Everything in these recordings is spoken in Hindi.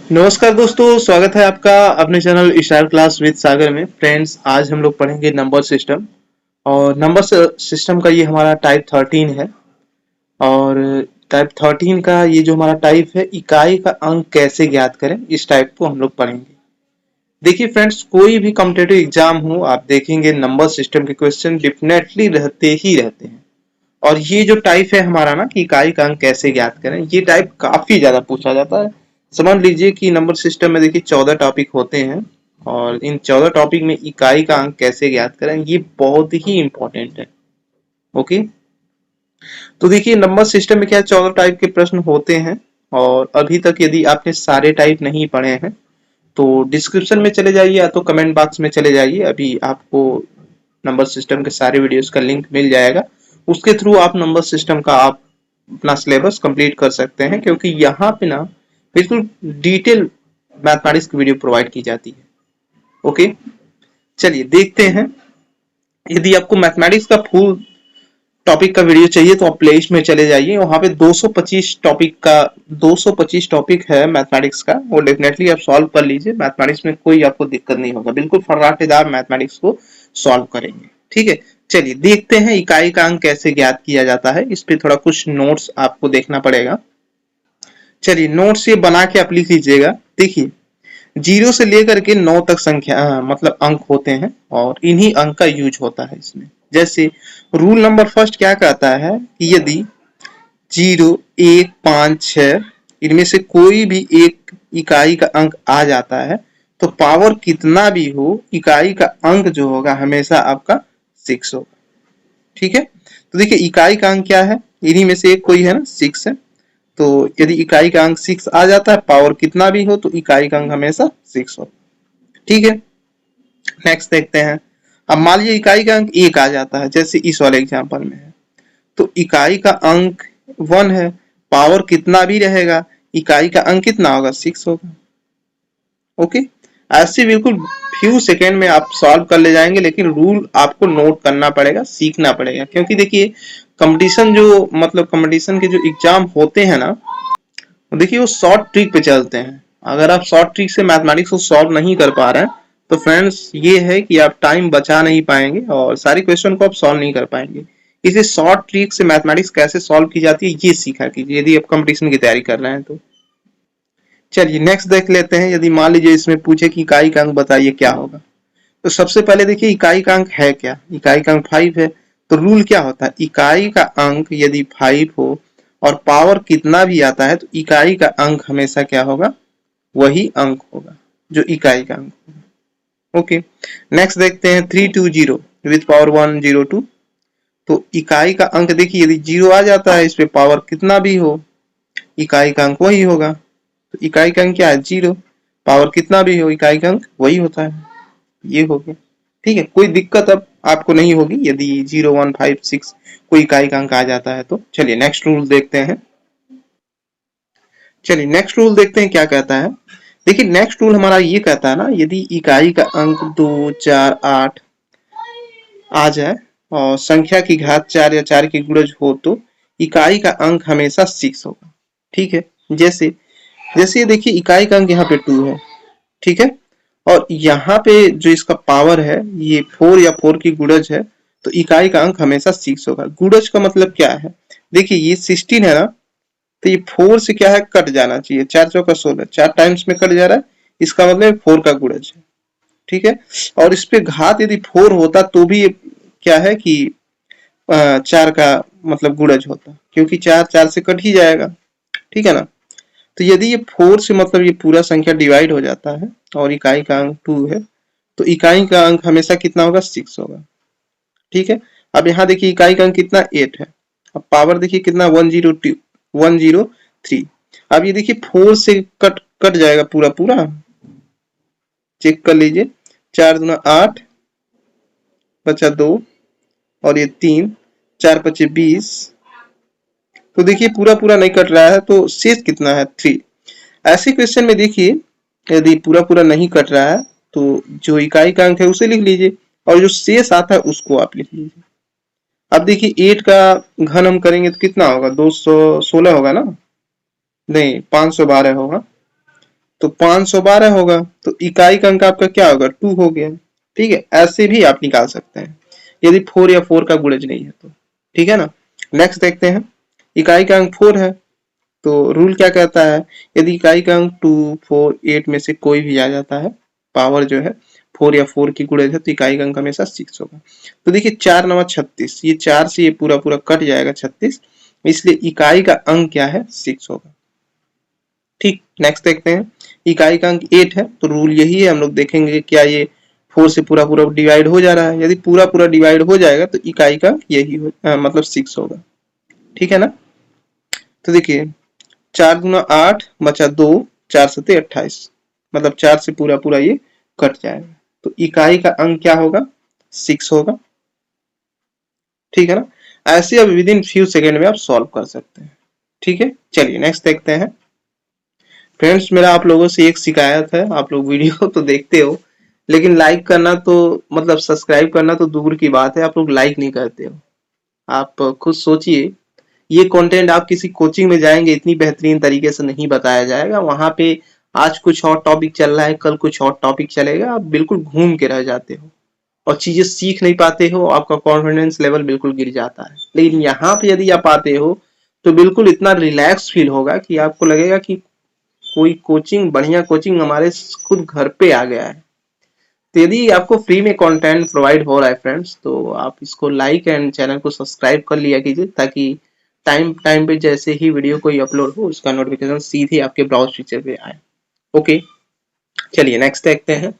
नमस्कार दोस्तों, स्वागत है आपका अपने चैनल स्टार क्लास विद सागर में। फ्रेंड्स, आज हम लोग पढ़ेंगे नंबर सिस्टम। और नंबर सिस्टम का ये हमारा टाइप 13 है। और टाइप 13 का ये जो हमारा टाइप है, इकाई का अंक कैसे ज्ञात करें, इस टाइप को हम लोग पढ़ेंगे। देखिए फ्रेंड्स, कोई भी कॉम्पिटिटिव एग्जाम हो, आप देखेंगे नंबर सिस्टम के क्वेश्चन डेफिनेटली रहते ही रहते हैं। और ये जो टाइप है हमारा ना कि इकाई का अंक कैसे ज्ञात करें, ये टाइप काफी ज्यादा पूछा जाता है। समझ लीजिए कि नंबर सिस्टम में देखिए 14 टॉपिक होते हैं। और इन 14 टॉपिक में इकाई का अंक कैसे ज्ञात करें, ये बहुत ही इंपॉर्टेंट है। ओके, तो देखिए नंबर सिस्टम में क्या 14 टाइप के प्रश्न होते हैं। और अभी तक यदि आपने सारे टाइप नहीं पढ़े हैं तो डिस्क्रिप्शन में चले जाइए या तो कमेंट बॉक्स में चले जाइए। अभी आपको नंबर सिस्टम के सारे वीडियोस का लिंक मिल जाएगा। उसके थ्रू आप नंबर सिस्टम का आप अपना सिलेबस कंप्लीट कर सकते हैं, क्योंकि यहाँ पे ना बिल्कुल डिटेल मैथमेटिक्स की वीडियो प्रोवाइड की जाती है। ओके, चलिए देखते हैं। यदि आपको मैथमेटिक्स का फुल टॉपिक का वीडियो चाहिए तो आप प्लेलिस्ट में चले जाइए। वहां पे 225 टॉपिक है मैथमेटिक्स का, वो डेफिनेटली आप सॉल्व कर लीजिए। मैथमेटिक्स में कोई आपको दिक्कत नहीं होगा, बिल्कुल फर्राटेदार मैथमेटिक्स को सॉल्व करेंगे। ठीक है, चलिए देखते हैं इकाई का अंक कैसे ज्ञात किया जाता है। इस पे थोड़ा कुछ नोट्स आपको देखना पड़ेगा। चलिए नोट्स ये बना के आप लिख लीजिएगा। देखिए, 0 से लेकर के 9 तक संख्या मतलब अंक होते हैं, और इन्हीं अंक का यूज होता है इसमें। जैसे रूल नंबर फर्स्ट क्या कहता है कि यदि 0, 1, 5, 6 इनमें से कोई भी एक इकाई का अंक आ जाता है तो पावर कितना भी हो, इकाई का अंक जो होगा हमेशा आपका 6 होगा। ठीक है, तो देखिए इकाई का अंक क्या है, इन्हीं में से एक कोई है ना, 6 है। तो यदि इकाई का अंक 6 आ जाता है, पावर कितना भी हो, तो इकाई का अंक हमेशा 6 हो। ठीक है, नेक्स्ट देखते हैं। अब मान लीजिए इकाई का अंक 1 आ जाता है, जैसे इस वाले एग्जांपल में है। तो इकाई का अंक 1 है, पावर कितना भी रहेगा, इकाई का अंक कितना होगा, 6 होगा। ओके, ऐसे बिल्कुल फ्यू सेकेंड में आप सॉल्व कर ले जाएंगे, लेकिन रूल आपको नोट करना पड़ेगा, सीखना पड़ेगा। क्योंकि देखिए कंपटीशन जो मतलब कंपटीशन के जो एग्जाम होते हैं ना, देखिए वो शॉर्ट ट्रिक पे चलते हैं। अगर आप शॉर्ट ट्रिक से मैथमेटिक्स को सॉल्व नहीं कर पा रहे हैं तो फ्रेंड्स ये है कि आप टाइम बचा नहीं पाएंगे और सारी क्वेश्चन को आप सॉल्व नहीं कर पाएंगे। इसे शॉर्ट ट्रिक से मैथमेटिक्स कैसे सॉल्व की जाती है ये सीखा कीजिए, यदि आप कंपटीशन की तैयारी कर रहे हैं तो। चलिए नेक्स्ट देख लेते हैं। यदि मान लीजिए इसमें पूछे कि इकाई का अंक बताइए क्या होगा, तो सबसे पहले देखिए इकाई का अंक है क्या। इकाई का अंक 5 है। तो रूल क्या होता है, इकाई का अंक यदि 5 हो और पावर कितना भी आता है तो इकाई का अंक हमेशा क्या होगा, वही अंक होगा जो इकाई का अंक होगा। ओके, नेक्स्ट देखते हैं 320 विथ पावर 102। तो इकाई का अंक देखिए यदि 0 आ जाता है, इस पे पावर कितना भी हो, इकाई का अंक वही होगा। तो इकाई का अंक क्या है, 0। पावर कितना भी हो, इकाई का अंक वही होता है। ये हो गया। ठीक है, कोई दिक्कत अब आपको नहीं होगी यदि 0, 1, 5, 6 कोई इकाई का अंक आ जाता है तो। चलिए नेक्स्ट रूल देखते हैं। चलिए नेक्स्ट रूल देखते हैं क्या कहता है। देखिए नेक्स्ट रूल हमारा ये कहता है ना, यदि इकाई का अंक 2, 4, 8 आ जाए और संख्या की घात 4 या 4 की गुणज हो तो इकाई का अंक हमेशा 6 होगा। ठीक है, जैसे जैसे ये देखिए इकाई का अंक यहाँ पे 2 है। ठीक है, और यहाँ पे जो इसका पावर है ये 4 या 4 की गुणज है, तो इकाई का अंक हमेशा 6 होगा। गुणज का मतलब क्या है, देखिए ये 16 है ना, तो ये 4 से क्या है, कट जाना चाहिए। 4 चौका 16, 4 टाइम्स में कट जा रहा है, इसका मतलब 4 का गुणज है। ठीक है, और इस पे घात यदि 4 होता तो भी ये क्या है कि 4 का मतलब गुणज होता, क्योंकि 4 4 से कट ही जाएगा। ठीक है ना, तो यदि ये 4 से मतलब ये पूरा संख्या डिवाइड हो जाता है और इकाई का अंक 2 है, तो इकाई का अंक हमेशा कितना होगा, 6 होगा। ठीक है, अब यहाँ देखिए इकाई का अंक कितना, 8 है। अब पावर देखिए कितना, 102, 103। अब ये देखिए 4 से कट कट जाएगा पूरा पूरा, चेक कर लीजिए। 4 दूना 8, बचा 2, और ये 3, 4 पचे 20। तो देखिए पूरा पूरा नहीं कट रहा है, तो शेष कितना है, 3। ऐसे क्वेश्चन में देखिए यदि पूरा पूरा नहीं कट रहा है तो जो इकाई का अंक है उसे लिख लीजिए, और जो शेष आता है उसको आप लिख लीजिए। अब देखिए 8 का घन हम करेंगे तो कितना होगा, 216 होगा ना, नहीं 512 होगा। तो 512 होगा, तो इकाई का अंक आपका क्या होगा, 2 हो गया। ठीक है, ऐसे भी आप निकाल सकते हैं यदि 4 या 4 का गुणज नहीं है तो। ठीक है ना। नेक्स्ट देखते हैं, इकाई का अंक 4 है, तो रूल क्या कहता है, यदि इकाई का अंक 2, 4, 8 में से कोई भी आ जाता है, पावर जो है 4 या 4 की गुणज है, तो इकाई का अंक हमेशा 6 होगा। तो देखिए 4 9 36, ये 4 से ये पूरा पूरा कट जाएगा 36, इसलिए इकाई का अंक क्या है, 6 होगा। ठीक, नेक्स्ट देखते हैं, इकाई का अंक 8 है, तो रूल यही है, हम लोग देखेंगे क्या ये 4 से पूरा पूरा डिवाइड हो जा रहा है, यदि पूरा पूरा डिवाइड हो जाएगा तो इकाई का यही हो मतलब 6 होगा। ठीक है ना। तो देखिए 4 गुना 8 बचा 2, 4 सते 28, मतलब 4 से पूरा पूरा ये कट जाएगा, तो इकाई का अंक क्या होगा, 6 होगा। ठीक है ना। ऐसे अब विद इन फ्यू सेकेंड में आप सॉल्व कर सकते हैं। ठीक है, चलिए नेक्स्ट देखते हैं। फ्रेंड्स मेरा आप लोगों से एक शिकायत है, आप लोग वीडियो तो देखते हो लेकिन लाइक करना तो मतलब सब्सक्राइब करना तो दूर की बात है, आप लोग लाइक नहीं करते हो। आप खुद सोचिए, ये कंटेंट आप किसी कोचिंग में जाएंगे इतनी बेहतरीन तरीके से नहीं बताया जाएगा, वहां पे आज कुछ और टॉपिक चल रहा है, कल कुछ और टॉपिक चलेगा, आप बिल्कुल घूम के रह जाते हो और चीजें सीख नहीं पाते हो, आपका कॉन्फिडेंस लेवल बिल्कुल गिर जाता है। लेकिन यहाँ पे यदि आप आते हो तो बिल्कुल इतना रिलैक्स फील होगा कि आपको लगेगा कि कोई कोचिंग, बढ़िया कोचिंग हमारे खुद घर पे आ गया है। तो यदि आपको फ्री में कंटेंट प्रोवाइड हो रहा है फ्रेंड्स, तो आप इसको लाइक एंड चैनल को सब्सक्राइब कर लिया कीजिए, ताकि टाइम टाइम पे जैसे ही वीडियो कोई अपलोड हो उसका नोटिफिकेशन सीधे आपके ब्राउज फीचर पे आए। ओके, चलिए नेक्स्ट देखते हैं।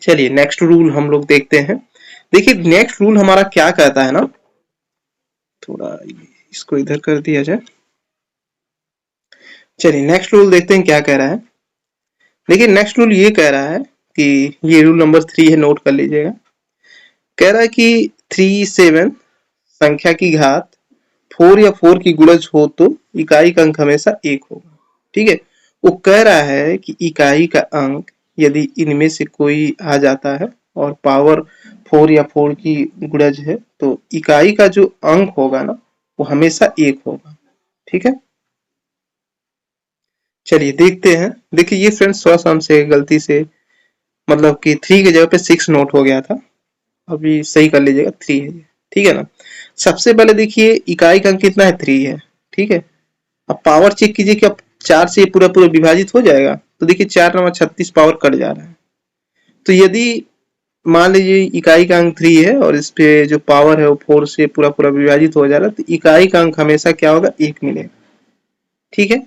चलिए नेक्स्ट रूल हम लोग देखते हैं। देखिए नेक्स्ट रूल हमारा क्या कहता है ना, थोड़ा इसको इधर कर दिया जाए। चलिए नेक्स्ट रूल देखते हैं क्या कह रहा है। देखिए नेक्स्ट रूल ये कह रहा है कि ये रूल नंबर 3 है, नोट कर लीजिएगा। कह रहा है कि 37 संख्या की घात 4 या 4 की गुणज हो तो इकाई का अंक हमेशा 1 होगा। ठीक है, वो कह रहा है कि इकाई का अंक यदि इनमें से कोई आ जाता है और पावर 4 या 4 की गुणज है, तो इकाई का जो अंक होगा ना वो हमेशा 1 होगा। ठीक है, चलिए देखते हैं। देखिए ये फ्रेंड्स थोड़ा सा हमसे गलती से मतलब कि 3 की जगह पे 6 नोट हो गया था, अभी सही कर लीजिएगा, 3 है ये। ठीक है ना। सबसे पहले देखिए इकाई का अंक कितना है, 3 है। ठीक है, अब पावर चेक कीजिए कि अब 4 से पूरा पूरा विभाजित हो जाएगा, तो देखिए 4 9 36 पावर कट जा रहा है। तो यदि मान लीजिए इकाई का अंक 3 है और इस पे जो पावर है वो 4 से पूरा पूरा विभाजित हो जा रहा है, तो इकाई का अंक हमेशा क्या होगा, 1 मिलेगा। ठीक है,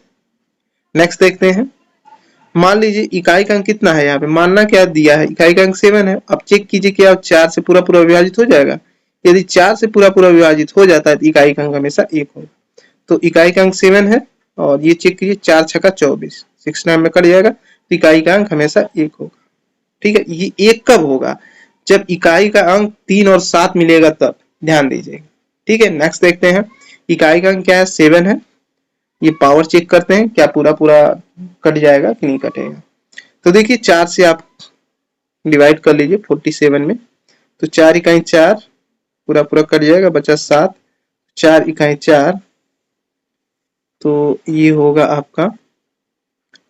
नेक्स्ट देखते हैं। मान लीजिए इकाई का अंक कितना है, यहाँ पे मानना क्या दिया है, इकाई का अंक 7 है। अब चेक कीजिए कि अब 4 से पूरा पूरा विभाजित हो जाएगा। यदि 4 से पूरा पूरा विभाजित हो जाता है तो इकाई का अंक हमेशा 1 होगा। तो इकाई का अंक 7 है और ये चेक कीजिए 4 छक्का 24, 6 9 में कट जाएगा, तो इकाई का अंक हमेशा 1 होगा। ठीक है, ये 1 कब होगा, जब इकाई का अंक 3 और 7 मिलेगा तब, ध्यान दीजिएगा। ठीक है, नेक्स्ट देखते हैं। इकाई का अंक क्या है, 7 है। ये पावर चेक करते हैं क्या पूरा पूरा कट जाएगा कि नहीं कटेगा। तो देखिए 4 से आप डिवाइड कर लीजिए 47 में, तो 4 इकाई 4 पूरा पूरा कट जाएगा, बचा 7, 4 इकाई 4, तो ये होगा आपका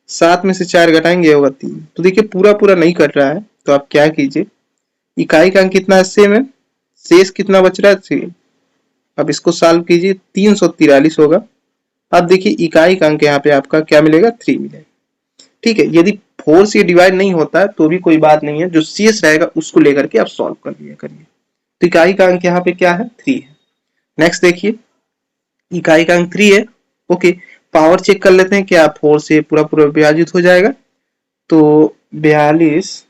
7 में से 4 घटाएंगे होगा 3। तो देखिए पूरा पूरा नहीं कट रहा है, तो आप क्या कीजिए, इकाई का अंक कितना है, सेम है, शेष कितना बच रहा है, 3। अब इसको सॉल्व कीजिए, 343 होगा। अब देखिए इकाई का अंक यहाँ पे आपका क्या मिलेगा, 3 मिलेगा। ठीक है, यदि 4 से डिवाइड नहीं होता है तो भी कोई बात नहीं है, जो शेष रहेगा उसको लेकर के आप सॉल्व कर लिया करिए। तो इकाई का अंक यहाँ पे क्या है, 3 है। नेक्स्ट देखिए, इकाई का अंक 3 है। ओके, पावर चेक कर लेते हैं क्या 4 से पूरा पूरा विभाजित हो जाएगा, तो 42,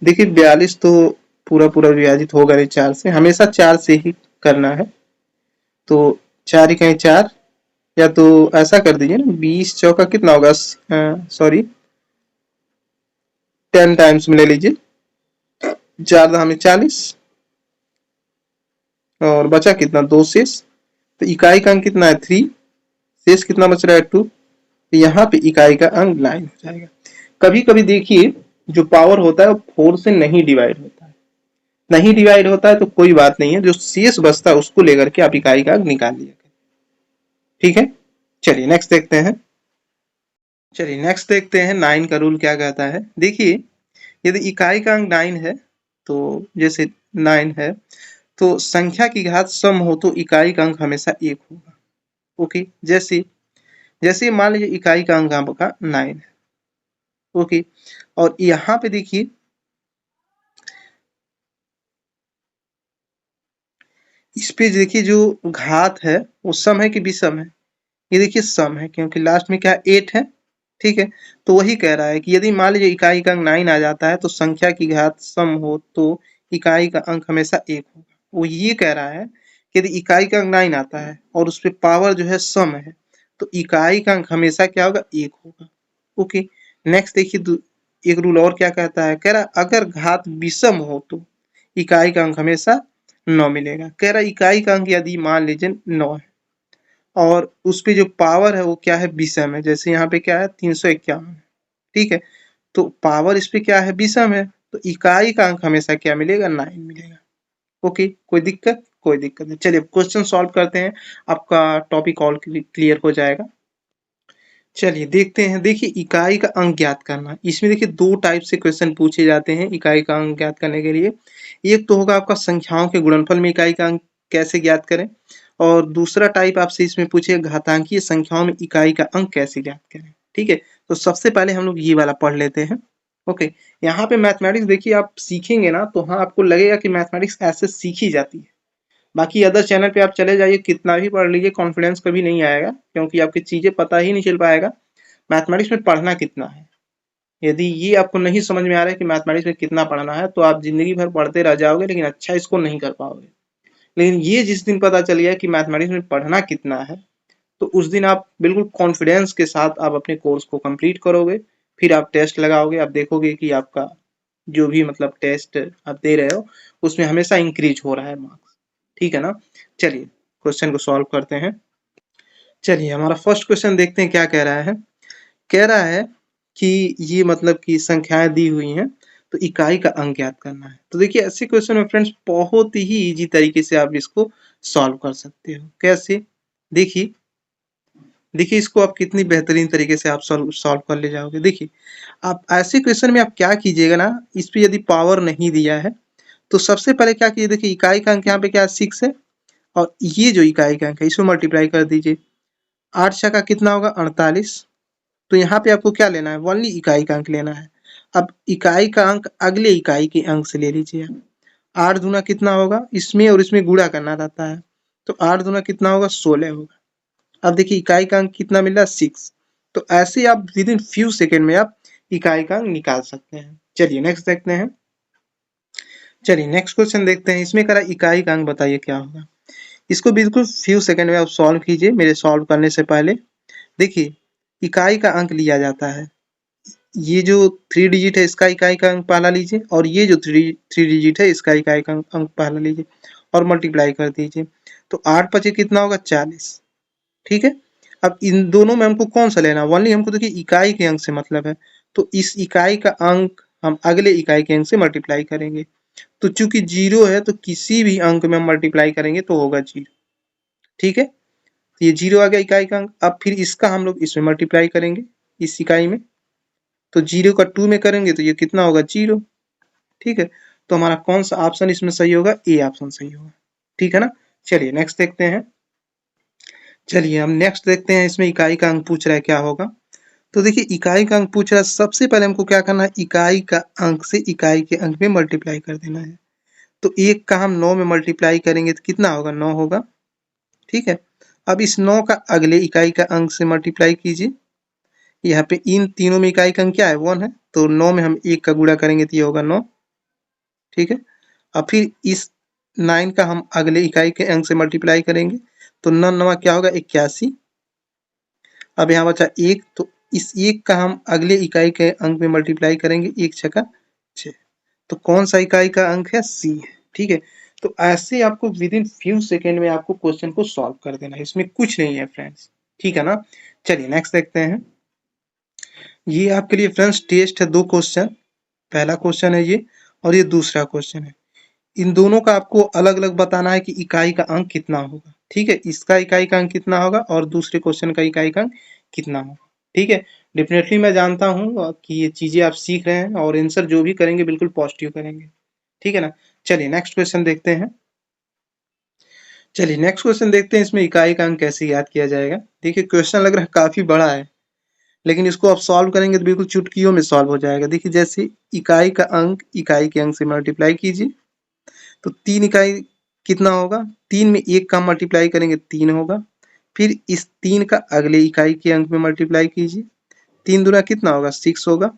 देखिए 42 तो पूरा पूरा विभाजित होगा नहीं 4 से, हमेशा 4 से ही करना है। तो 4 इकाई 4, या तो ऐसा कर दीजिए ना, 20 चौका कितना होगा, सॉरी 10 टाइम्स में ले लीजिए, 4 दहा में 40 और बचा कितना, 2 शेष। तो इकाई का अंक कितना है, 3, शेष कितना बच रहा है, 2। तो यहाँ पे इकाई का अंक 9 हो जाएगा। कभी कभी देखिए जो पावर होता है वो 4 से नहीं डिवाइड होता है, नहीं डिवाइड होता है तो कोई बात नहीं है, जो शेष बचता है उसको लेकर के आप इकाई का अंक निकाल लिया। ठीक है, चलिए नेक्स्ट देखते हैं। चलिए नेक्स्ट देखते हैं 9 का रूल क्या कहता है। देखिए यदि इकाई का अंक 9 है तो जैसे 9 है तो संख्या की घात सम हो तो इकाई का अंक हमेशा 1 होगा। ओके, जैसे जैसे मान लीजिए इकाई का अंक आपका 9 है। ओके, और यहाँ पे देखिए इस पे देखिए जो घात है वो सम है कि विषम है। ये देखिए सम है क्योंकि लास्ट में क्या 8 है। ठीक है, तो वही कह रहा है कि यदि मान लीजिए इकाई का अंक 9 आ जाता है तो संख्या की घात सम हो तो इकाई का अंक हमेशा 1 होगा। वो ये कह रहा है कि यदि इकाई का अंक 9 आता है और उस पे पावर जो है सम है तो इकाई का अंक हमेशा क्या होगा 1 होगा। ओके, नेक्स्ट देखिए एक रूल और क्या कहता है, कह रहा अगर घात विषम हो तो इकाई का अंक हमेशा 9 मिलेगा। कह रहा इकाई का अंक यदि मान लीजिए 9 है और उस पे जो पावर है वो क्या है विषम है, जैसे यहाँ पे क्या है 351। ठीक है, तो पावर इस पे क्या है विषम है तो इकाई का अंक हमेशा क्या मिलेगा 9 मिलेगा। ओके, कोई दिक्कत? कोई दिक्कत नहीं। चलिए क्वेश्चन सॉल्व करते हैं, आपका टॉपिक ऑल क्लियर हो जाएगा। चलिए देखते हैं। देखिए इकाई का अंक ज्ञात करना, इसमें देखिए दो टाइप से क्वेश्चन पूछे जाते हैं इकाई का अंक ज्ञात करने के लिए। एक तो होगा आपका संख्याओं के गुणनफल में इकाई का अंक कैसे ज्ञात करें, और दूसरा टाइप आपसे इसमें पूछे घातांकीय संख्याओं में इकाई का अंक कैसे ज्ञात करें। ठीक है, तो सबसे पहले हम लोग ये वाला पढ़ लेते हैं। ओके, यहाँ पे मैथमेटिक्स देखिए आप सीखेंगे ना तो हाँ आपको लगेगा कि मैथमेटिक्स ऐसे सीखी जाती है। बाकी अदर चैनल पे आप चले जाइए, कितना भी पढ़ लीजिए कॉन्फिडेंस कभी नहीं आएगा क्योंकि आपकी चीजें पता ही नहीं चल पाएगा मैथमेटिक्स में पढ़ना कितना है। यदि ये आपको नहीं समझ में आ रहा है कि मैथमेटिक्स में कितना पढ़ना है तो आप जिंदगी भर पढ़ते रह जाओगे लेकिन अच्छा इसको नहीं कर पाओगे। लेकिन ये जिस दिन पता चल गया कि मैथमेटिक्स में पढ़ना कितना है तो उस दिन आप बिल्कुल कॉन्फिडेंस के साथ आप अपने कोर्स को कंप्लीट करोगे। फिर आप टेस्ट लगाओगे, आप देखोगे कि आपका जो भी मतलब टेस्ट आप दे रहे हो उसमें हमेशा इंक्रीज हो रहा है मार्क्स। ठीक है ना। चलिए क्वेश्चन को सॉल्व करते हैं। चलिए हमारा फर्स्ट क्वेश्चन देखते हैं क्या कह रहा है। कह रहा है कि ये मतलब कि संख्याएं दी हुई हैं तो इकाई का अंक ज्ञात करना है। तो देखिए ऐसे क्वेश्चन में फ्रेंड्स बहुत ही इजी तरीके से आप इसको सॉल्व कर सकते हो। कैसे? देखिए देखिए इसको आप कितनी बेहतरीन तरीके से आप सॉल्व सॉल्व कर ले जाओगे। देखिए आप ऐसे क्वेश्चन में आप क्या कीजिएगा ना, इस पे यदि पावर नहीं दिया है तो सबसे पहले क्या कीजिए, देखिए इकाई का अंक यहाँ पे क्या 6 है और ये जो इकाई का अंक है इसको मल्टीप्लाई कर दीजिए। 8 छक्का कितना होगा 48। तो यहाँ पे आपको क्या लेना है, ओनली इकाई का अंक लेना है। अब इकाई का अंक अगले इकाई के अंक से ले लीजिए। 8 दूना कितना होगा, इसमें और इसमें गुणा करना रहता है तो 8 दूना कितना होगा 16 होगा। अब देखिए इकाई का अंक कितना मिल रहा है 6। तो ऐसे आप विद इन फ्यू सेकेंड में आप इकाई का अंक निकाल सकते हैं। चलिए नेक्स्ट देखते हैं। चलिए नेक्स्ट क्वेश्चन देखते हैं। इसमें करा इकाई का अंक बताइए क्या होगा। इसको बिल्कुल फ्यू सेकेंड में आप सॉल्व कीजिए मेरे सॉल्व करने से पहले। देखिए इकाई का अंक लिया जाता है, ये जो 3 डिजिट है इसका इकाई का अंक पहला लीजिए और ये जो 3 डिजिट है इसका इकाई का अंक पहला लीजिए और मल्टीप्लाई कर दीजिए। तो 8 पचे कितना होगा 40। ठीक है, अब इन दोनों में हमको कौन सा लेना है, ओनली हमको देखिए इकाई के अंक से मतलब है तो इस इकाई का अंक हम अगले इकाई के अंक से मल्टीप्लाई करेंगे। तो चूंकि 0 है तो किसी भी अंक में हम मल्टीप्लाई करेंगे तो होगा 0। ठीक है, तो ये 0 आ गया इकाई का अंक। अब फिर इसका हम लोग इसमें मल्टीप्लाई करेंगे इस इकाई में, तो 0 का 2 में करेंगे तो ये कितना होगा 0। ठीक है, तो हमारा कौन सा ऑप्शन इसमें सही होगा, ए ऑप्शन सही होगा। ठीक है ना। चलिए नेक्स्ट देखते हैं। चलिए हम नेक्स्ट देखते हैं, इसमें इकाई का अंक पूछ रहा है क्या होगा। तो देखिए इकाई का अंक पूछ रहा है, सबसे पहले हमको क्या करना है, इकाई का अंक से इकाई के अंक में मल्टीप्लाई कर देना है। तो 1 का हम 9 में मल्टीप्लाई करेंगे तो कितना होगा 9 होगा। ठीक है, अब इस 9 का अगले इकाई का अंक से मल्टीप्लाई कीजिए। यहाँ पे इन तीनों में इकाई का अंक क्या है 1 है तो 9 में हम 1 का गुणा करेंगे तो ये होगा 9। ठीक है, अब फिर इस 9 का हम अगले इकाई के अंक से मल्टीप्लाई करेंगे तो 9 नवा क्या होगा 81। अब यहाँ बचा 1 तो इस 1 का हम अगले इकाई के अंक में मल्टीप्लाई करेंगे, 1 छक्का 6। तो कौन सा इकाई का अंक है सी है। ठीक है, तो ऐसे आपको विद इन फ्यू सेकेंड में आपको क्वेश्चन को सॉल्व कर देना है, इसमें कुछ नहीं है फ्रेंड्स। ठीक है ना। चलिए नेक्स्ट देखते हैं। ये आपके लिए फ्रेंड्स टेस्ट है, 2 क्वेश्चन। पहला क्वेश्चन है ये और ये दूसरा क्वेश्चन है। इन दोनों का आपको अलग अलग बताना है कि इकाई का अंक कितना होगा। ठीक है, इसका इकाई का अंक कितना होगा और दूसरे क्वेश्चन का इकाई का अंक कितना होगा। ठीक है, डेफिनेटली मैं जानता हूँ कि ये चीजें आप सीख रहे हैं और आंसर जो भी करेंगे बिल्कुल पॉजिटिव करेंगे, ठीक है ना। चलिए नेक्स्ट क्वेश्चन देखते हैं। चलिए नेक्स्ट क्वेश्चन देखते हैं, इसमें इकाई का अंक कैसे याद किया जाएगा। देखिए क्वेश्चन लग रहा है काफी बड़ा है, लेकिन इसको आप सॉल्व करेंगे तो बिल्कुल चुटकियों में सॉल्व हो जाएगा। देखिए जैसे इकाई का अंक इकाई के अंक से मल्टीप्लाई कीजिए, तो 3 इकाई कितना होगा, 3 में 1 का मल्टीप्लाई करेंगे 3 होगा। फिर इस 3 का अगले इकाई के अंक में मल्टीप्लाई कीजिए, 3 दूना कितना होगा 6 होगा।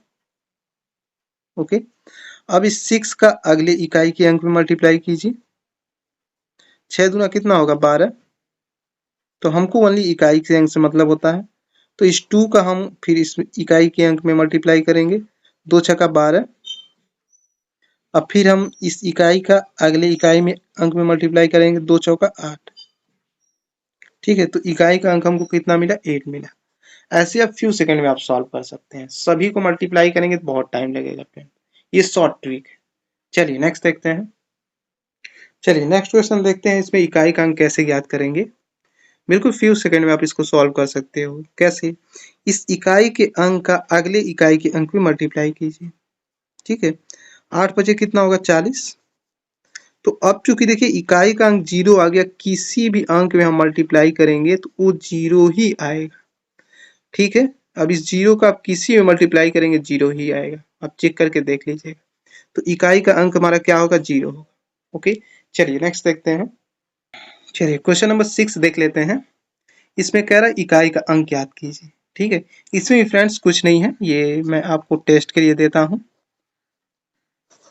ओके, अब इस 6 का अगले इकाई के अंक में मल्टीप्लाई कीजिए, 6 दूना कितना होगा 12। तो हमको ओनली इकाई के अंक से मतलब होता है, तो इस 2 का हम फिर इस इकाई के अंक में मल्टीप्लाई करेंगे, 2 छक्का 12। अब फिर हम इस इकाई का अगले इकाई में अंक में मल्टीप्लाई करेंगे, 2 चौका 8। ठीक है, तो इकाई का अंक हमको कितना मिला 8 मिला। ऐसे आप फ्यू सेकंड में आप सॉल्व कर सकते हैं, सभी को मल्टीप्लाई करेंगे तो बहुत टाइम लगेगा फ्रेंड, ये शॉर्ट ट्रिक है। चलिए नेक्स्ट देखते हैं। चलिए नेक्स्ट क्वेश्चन देखते हैं, इसमें इकाई का अंक कैसे ज्ञात करेंगे। बिल्कुल फ्यू सेकंड में आप इसको सॉल्व कर सकते हो। कैसे, इस इकाई के अंक का अगले इकाई के अंक में मल्टीप्लाई कीजिए। ठीक है, 8 बजे कितना होगा 40। तो अब चूंकि देखिए इकाई का अंक 0 आ गया, किसी भी अंक में हम मल्टीप्लाई करेंगे तो वो 0 ही आएगा। ठीक है, अब इस 0 का आप किसी में मल्टीप्लाई करेंगे 0 ही आएगा, आप चेक करके देख लीजिएगा। तो इकाई का अंक हमारा क्या होगा 0 होगा। ओके, चलिए नेक्स्ट देखते हैं। चलिए क्वेश्चन नंबर 6 देख लेते हैं। इसमें कह रहा है इकाई का अंक याद कीजिए। ठीक है, इसमें फ्रेंड्स कुछ नहीं है, ये मैं आपको टेस्ट के लिए देता हूँ।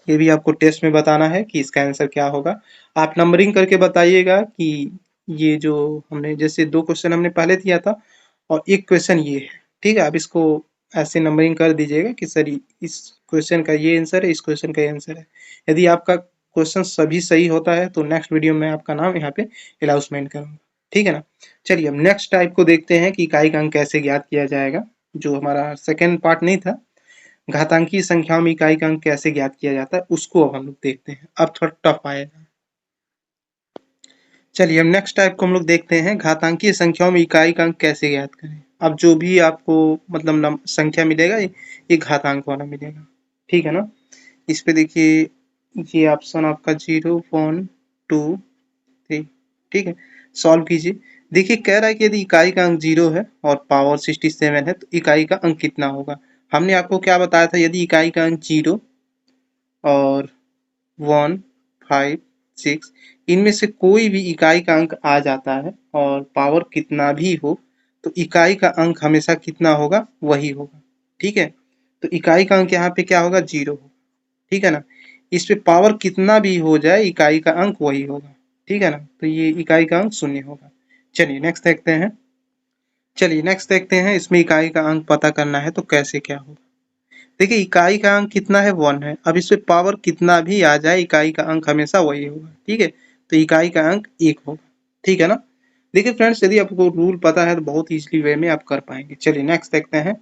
ये भी आपको टेस्ट में बताना है कि इसका आंसर क्या होगा। आप नंबरिंग करके बताइएगा कि ये जो हमने जैसे 2 क्वेश्चन हमने पहले दिया था और 1 क्वेश्चन ये है। ठीक है, आप इसको ऐसे नंबरिंग कर दीजिएगा कि सर इस क्वेश्चन का ये आंसर है, इस क्वेश्चन का ये आंसर है। यदि आपका क्वेश्चन सभी सही होता है तो नेक्स्ट वीडियो में आपका नाम यहाँ पे अनाउंसमेंट करूँगा। ठीक है ना। चलिए अब नेक्स्ट टाइप को देखते हैं कि इकाई का अंक कैसे ज्ञात किया जाएगा। जो हमारा सेकेंड पार्ट नहीं था, घातांकीय संख्याओं में इकाई का अंक कैसे ज्ञात किया जाता है, उसको अब हम लोग देखते हैं। अब थोड़ा टफ आएगा। चलिए अब नेक्स्ट टाइप को हम लोग देखते हैं, घातांकीय संख्याओं में इकाई का अंक कैसे ज्ञात करें। अब जो भी आपको मतलब संख्या मिलेगा ये घातांक वाला मिलेगा। ठीक है ना। इस पे देखिए ये ऑप्शन आपका 0 1 2 3। ठीक है, सॉल्व कीजिए। देखिए कह रहा है कि यदि इकाई का अंक 0 है और पावर 67 है तो इकाई का अंक कितना होगा। हमने आपको क्या बताया था, यदि इकाई का अंक 0 और 1 5 6 इनमें से कोई भी इकाई का अंक आ जाता है और पावर कितना भी हो तो इकाई का अंक हमेशा कितना होगा वही होगा। ठीक है, तो इकाई का अंक यहाँ पे क्या होगा 0 होगा। ठीक है ना, इस पे पावर कितना भी हो जाए इकाई का अंक वही होगा। ठीक है ना, तो ये इकाई का अंक 0 होगा। चलिए नेक्स्ट देखते हैं। चलिए नेक्स्ट देखते हैं, इसमें इकाई का अंक पता करना है तो कैसे क्या होगा। देखिए इकाई का अंक कितना है 1 है, अब इसमें पावर कितना भी आ जाए इकाई का अंक हमेशा वही होगा। ठीक है, तो इकाई का अंक 1 होगा। ठीक है ना। देखिए फ्रेंड्स यदि आपको रूल पता है तो बहुत इजीली वे में आप कर पाएंगे। चलिए नेक्स्ट देखते हैं।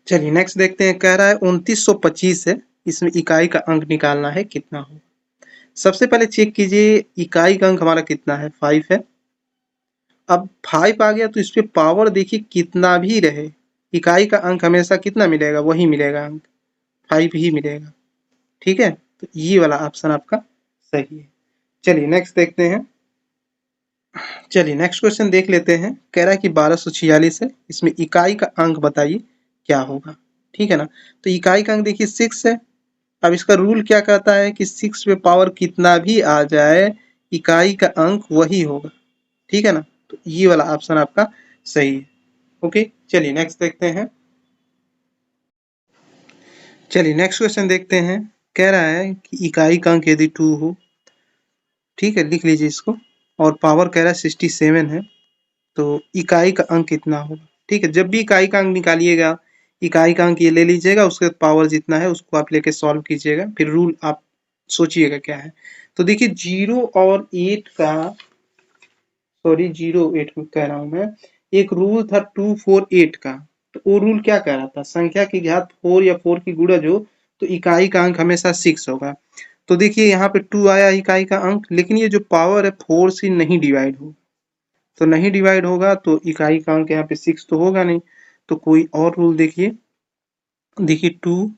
चलिए नेक्स्ट देखते हैं, कह रहा है 2925 है, इसमें इकाई का अंक निकालना है कितना हो। सबसे पहले चेक कीजिए इकाई का अंक हमारा कितना है 5 है। अब 5 आ गया तो इस पे पावर देखिए कितना भी रहे इकाई का अंक हमेशा कितना मिलेगा वही मिलेगा, अंक 5 ही मिलेगा। ठीक है, तो ये वाला ऑप्शन आपका सही है। चलिए नेक्स्ट देखते हैं। चलिए नेक्स्ट क्वेश्चन देख लेते हैं। कह रहा है कि 1246 है, इसमें इकाई का अंक बताइए क्या होगा। ठीक है ना, तो इकाई का अंक देखिए 6 है। अब इसका रूल क्या कहता है कि 6 पे पावर कितना भी आ जाए इकाई का अंक वही होगा। ठीक है ना, तो ये वाला ऑप्शन आपका सही है। ओके, चलिए नेक्स्ट देखते हैं। चलिए नेक्स्ट क्वेश्चन देखते हैं। कह रहा है कि इकाई का अंक यदि 2 हो, ठीक है लिख लीजिए इसको, और पावर कह रहा है 67 है, तो इकाई का अंक कितना होगा। ठीक है, जब भी इकाई का अंक निकालिएगा इकाई का अंक ये ले लीजिएगा, उसके बाद पावर जितना है उसको आप लेके सॉल्व कीजिएगा, फिर रूल आप सोचिएगा क्या है। तो देखिए 0 और 8 का, सॉरी 0 8 में कह रहा हूं मैं, एक रूल था 2 4 8 का। तो वो रूल क्या कह रहा था, संख्या की घात 4 या 4 की गुणज हो तो इकाई का अंक हमेशा 6 होगा। तो देखिए यहाँ पे 2 आया इकाई का अंक, लेकिन ये जो पावर है 4 से नहीं डिवाइड होगा, तो नहीं डिवाइड होगा तो इकाई का अंक यहाँ पे 6 तो होगा नहीं। तो कोई और रूल देखिए, देखिए 2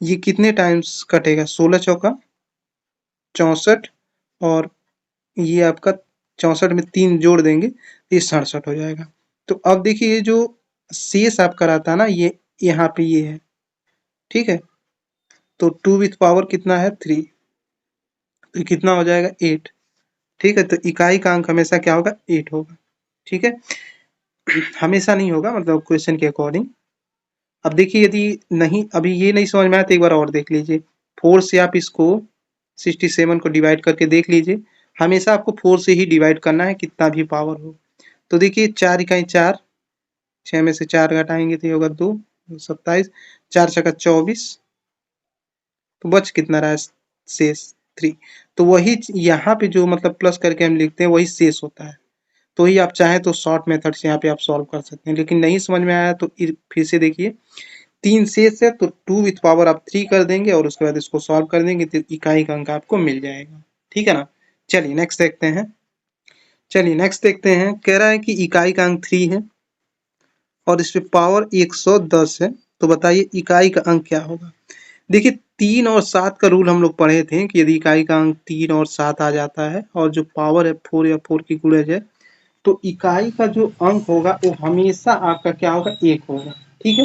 ये कितने टाइम्स कटेगा, 16 चौका 64 और ये आपका 64 में 3 जोड़ देंगे तो ये 67 हो जाएगा। तो अब देखिए ये जो शेष आपका रहता है ना, ये यहाँ पे ये है, ठीक है। तो 2 विथ पावर कितना है 3, तो कितना हो जाएगा 8, ठीक है। तो इकाई का अंक हमेशा क्या होगा 8 होगा, ठीक है। हमेशा नहीं होगा, मतलब क्वेश्चन के अकॉर्डिंग। अब देखिए यदि नहीं, अभी ये नहीं समझ में आया तो एक बार और देख लीजिए। 4 से आप इसको 67 को डिवाइड करके देख लीजिए। हमेशा आपको 4 से ही डिवाइड करना है, कितना भी पावर हो। तो देखिए 4 इकाई 4, 6 में से 4 घटाएंगे तो ये होगा 2, 27, 4 छक्का 24, तो बच कितना रहा है शेष 3। तो वही यहाँ पे जो मतलब प्लस करके हम लिखते हैं वही शेष होता है। तो ही आप चाहें तो शॉर्ट मेथड से यहाँ पे आप सॉल्व कर सकते हैं, लेकिन नहीं समझ में आया तो फिर से देखिए। 3 शेष है तो 2 विथ पावर आप 3 कर देंगे और उसके बाद इसको सॉल्व कर देंगे तो इकाई का अंक आपको मिल जाएगा, ठीक है ना। चलिए नेक्स्ट देखते हैं। कह रहा है कि इकाई का अंक 3 है और इस पे पावर 110 है, तो बताइए इकाई का अंक क्या होगा। देखिए 3 और 7 का रूल हम लोग पढ़े थे कि यदि इकाई का अंक 3 और 7 आ जाता है और जो पावर है 4 या 4 की गुणज है, तो इकाई का जो अंक होगा वो हमेशा आपका क्या होगा 1 होगा, ठीक है।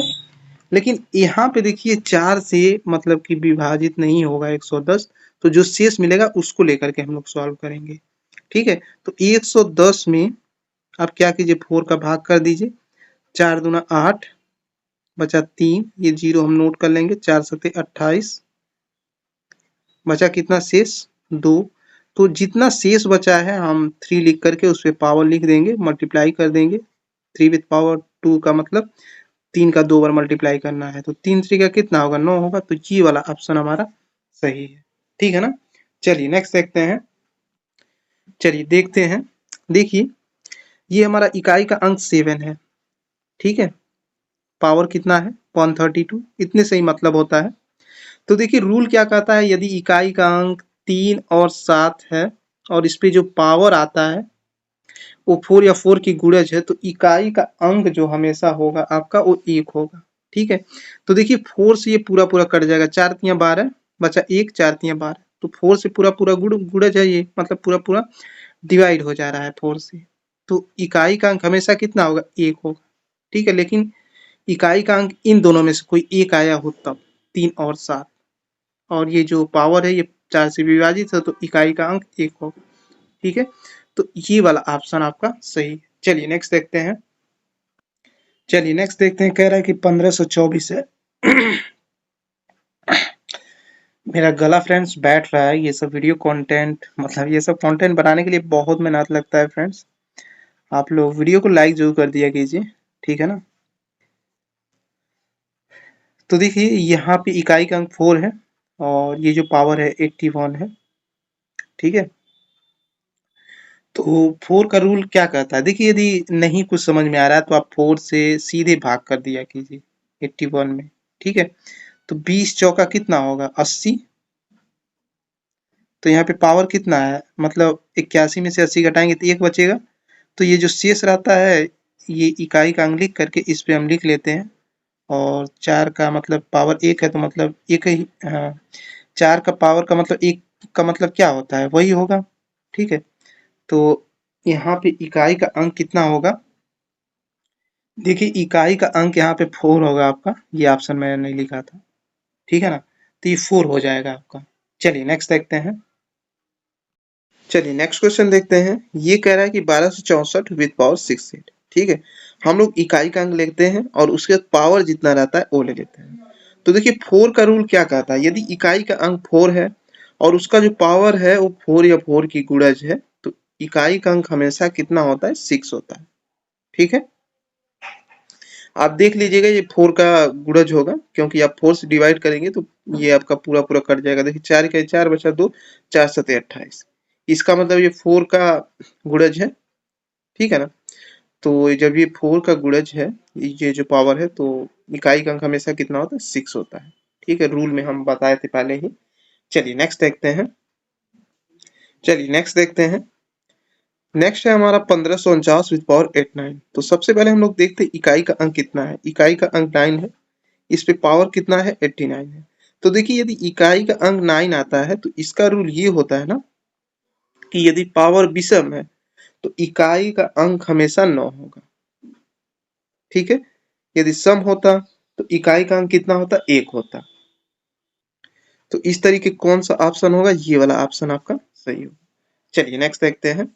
लेकिन यहाँ पे देखिए 4 से मतलब कि विभाजित नहीं होगा 110, तो जो शेष मिलेगा उसको लेकर के हम लोग सॉल्व करेंगे, ठीक है। तो 110 में आप क्या कीजिए 4 का भाग कर दीजिए, 4 दूना 8 बचा 3, ये 0 हम नोट कर लेंगे, 4 सत्ते 28, बचा कितना शेष 2। तो जितना शेष बचा है हम 3 लिख करके उस पर पावर लिख देंगे, मल्टीप्लाई कर देंगे। 3 विथ पावर 2 का मतलब 3 का 2 बार मल्टीप्लाई करना है, तो 3 3 का कितना होगा 9 होगा, तो जी वाला ऑप्शन हमारा सही है, ठीक है ना। चलिए नेक्स्ट देखते हैं। देखिए ये हमारा इकाई का अंक 7 है, ठीक है। पावर कितना है 132, इतने से ही मतलब होता है। तो देखिए रूल क्या कहता है, यदि इकाई का अंक 3 और 7 है और इस पे जो पावर आता है वो 4 या 4 की गुणज है, तो इकाई का अंक जो हमेशा होगा आपका वो 1 होगा, ठीक है। तो देखिए 4 से ये पूरा पूरा कट जाएगा, 4 तियां 12 बचा 1, 4 तियां 12, तो 4 से पूरा पूरा गुणज है ये, मतलब पूरा पूरा डिवाइड हो जा रहा है 4 से। तो इकाई का अंक हमेशा कितना होगा 1 होगा, ठीक है। लेकिन इकाई का अंक इन दोनों में से कोई एक आया हो तब, 3 और 7, और ये जो पावर है ये 4 से विभाजित है, तो इकाई का अंक 1 होगा, ठीक है। तो ये वाला ऑप्शन आपका सही है। चलिए नेक्स्ट देखते हैं। कह रहा है कि 1524 है। मेरा गला फ्रेंड्स बैठ रहा है, ये सब वीडियो कंटेंट मतलब ये सब कंटेंट बनाने के लिए बहुत मेहनत लगता है फ्रेंड्स। आप लोग वीडियो को लाइक जरूर कर दिया कीजिए, ठीक है ना। तो देखिए यहाँ पे इकाई का अंक 4 है और ये जो पावर है 81 है, ठीक है। तो 4 का रूल क्या कहता है, देखिए यदि नहीं कुछ समझ में आ रहा है तो आप 4 से सीधे भाग कर दिया कीजिए 81 में, ठीक है। तो 20 चौका कितना होगा 80, तो यहाँ पे पावर कितना है, मतलब 81 में से 80 घटाएंगे तो 1 बचेगा। तो ये जो शेष रहता है ये इकाई का अंक लिख करके इस पे हम लिख लेते हैं, और 4 का मतलब पावर 1 है तो मतलब एक ही, हाँ 4 का पावर का मतलब 1 का मतलब क्या होता है वही होगा, ठीक है। तो यहाँ पे इकाई का अंक कितना होगा, देखिए इकाई का अंक यहाँ पे 4 होगा आपका, ये ऑप्शन मैंने नहीं लिखा था, ठीक है ना। तो ये 4 हो जाएगा आपका। चलिए नेक्स्ट क्वेश्चन देखते हैं। ये कह रहा है कि 1264 विद पावर 6 8, ठीक है। हम लोग इकाई का अंक लेते हैं और उसके बाद पावर जितना रहता है वो ले लेते हैं। तो देखिए 4 का रूल क्या कहता है, यदि इकाई का अंक 4 है और उसका जो पावर है वो 4 या 4 की गुणज है, तो इकाई का अंक हमेशा कितना होता है 6 होता है, ठीक है। आप देख लीजिएगा ये 4 का गुणज होगा, क्योंकि आप 4 से डिवाइड करेंगे तो ये आपका पूरा पूरा कट जाएगा। देखिए 4 का 4 बचा 2, 4 सत्ते 28, इसका मतलब ये 4 का गुणज है, ठीक है ना। तो जब ये 4 का गुणज है, ये जो पावर है, तो इकाई का अंक हमेशा कितना होता है 6 होता है, ठीक है। रूल में हम बताए थे पहले ही। चलिए नेक्स्ट देखते हैं। नेक्स्ट है हमारा 1549 विद पावर 89। तो सबसे पहले हम लोग देखते हैं इकाई का अंक कितना है। इकाई का अंक 9 है, इस पे पावर कितना है 89 है। तो देखिए यदि इकाई का अंक 9 आता है तो इसका रूल ये होता है ना कि यदि पावर विषम है तो इकाई का अंक हमेशा 9 होगा। ठीक है, यदि सम होता तो इकाई का अंक कितना होता 1 होता। तो इस तरीके कौन सा ऑप्शन होगा, ये वाला ऑप्शन आपका सही होगा। चलिए नेक्स्ट देखते हैं।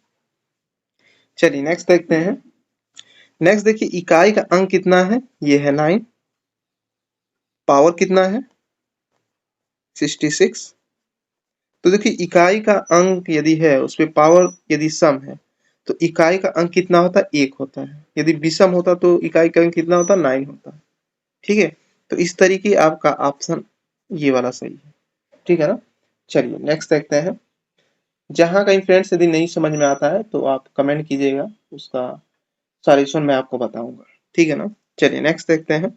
चलिए नेक्स्ट देखते हैं। नेक्स्ट देखिए इकाई का अंक कितना है, ये है 9, पावर कितना है 66। तो देखिए इकाई का अंक यदि है उसपे पावर यदि सम है तो इकाई का अंक कितना होता है 1 होता है। यदि विषम होता तो इकाई का अंक कितना होता 9 होता। ठीक है, तो इस तरीके आपका ऑप्शन ये वाला सही है। ठीक है ना। चलिए नेक्स्ट देखते हैं। जहां कहीं फ्रेंड्स यदि नहीं समझ में आता है तो आप कमेंट कीजिएगा, उसका सॉल्यूशन मैं आपको बताऊंगा। ठीक है ना। चलिए नेक्स्ट देखते हैं।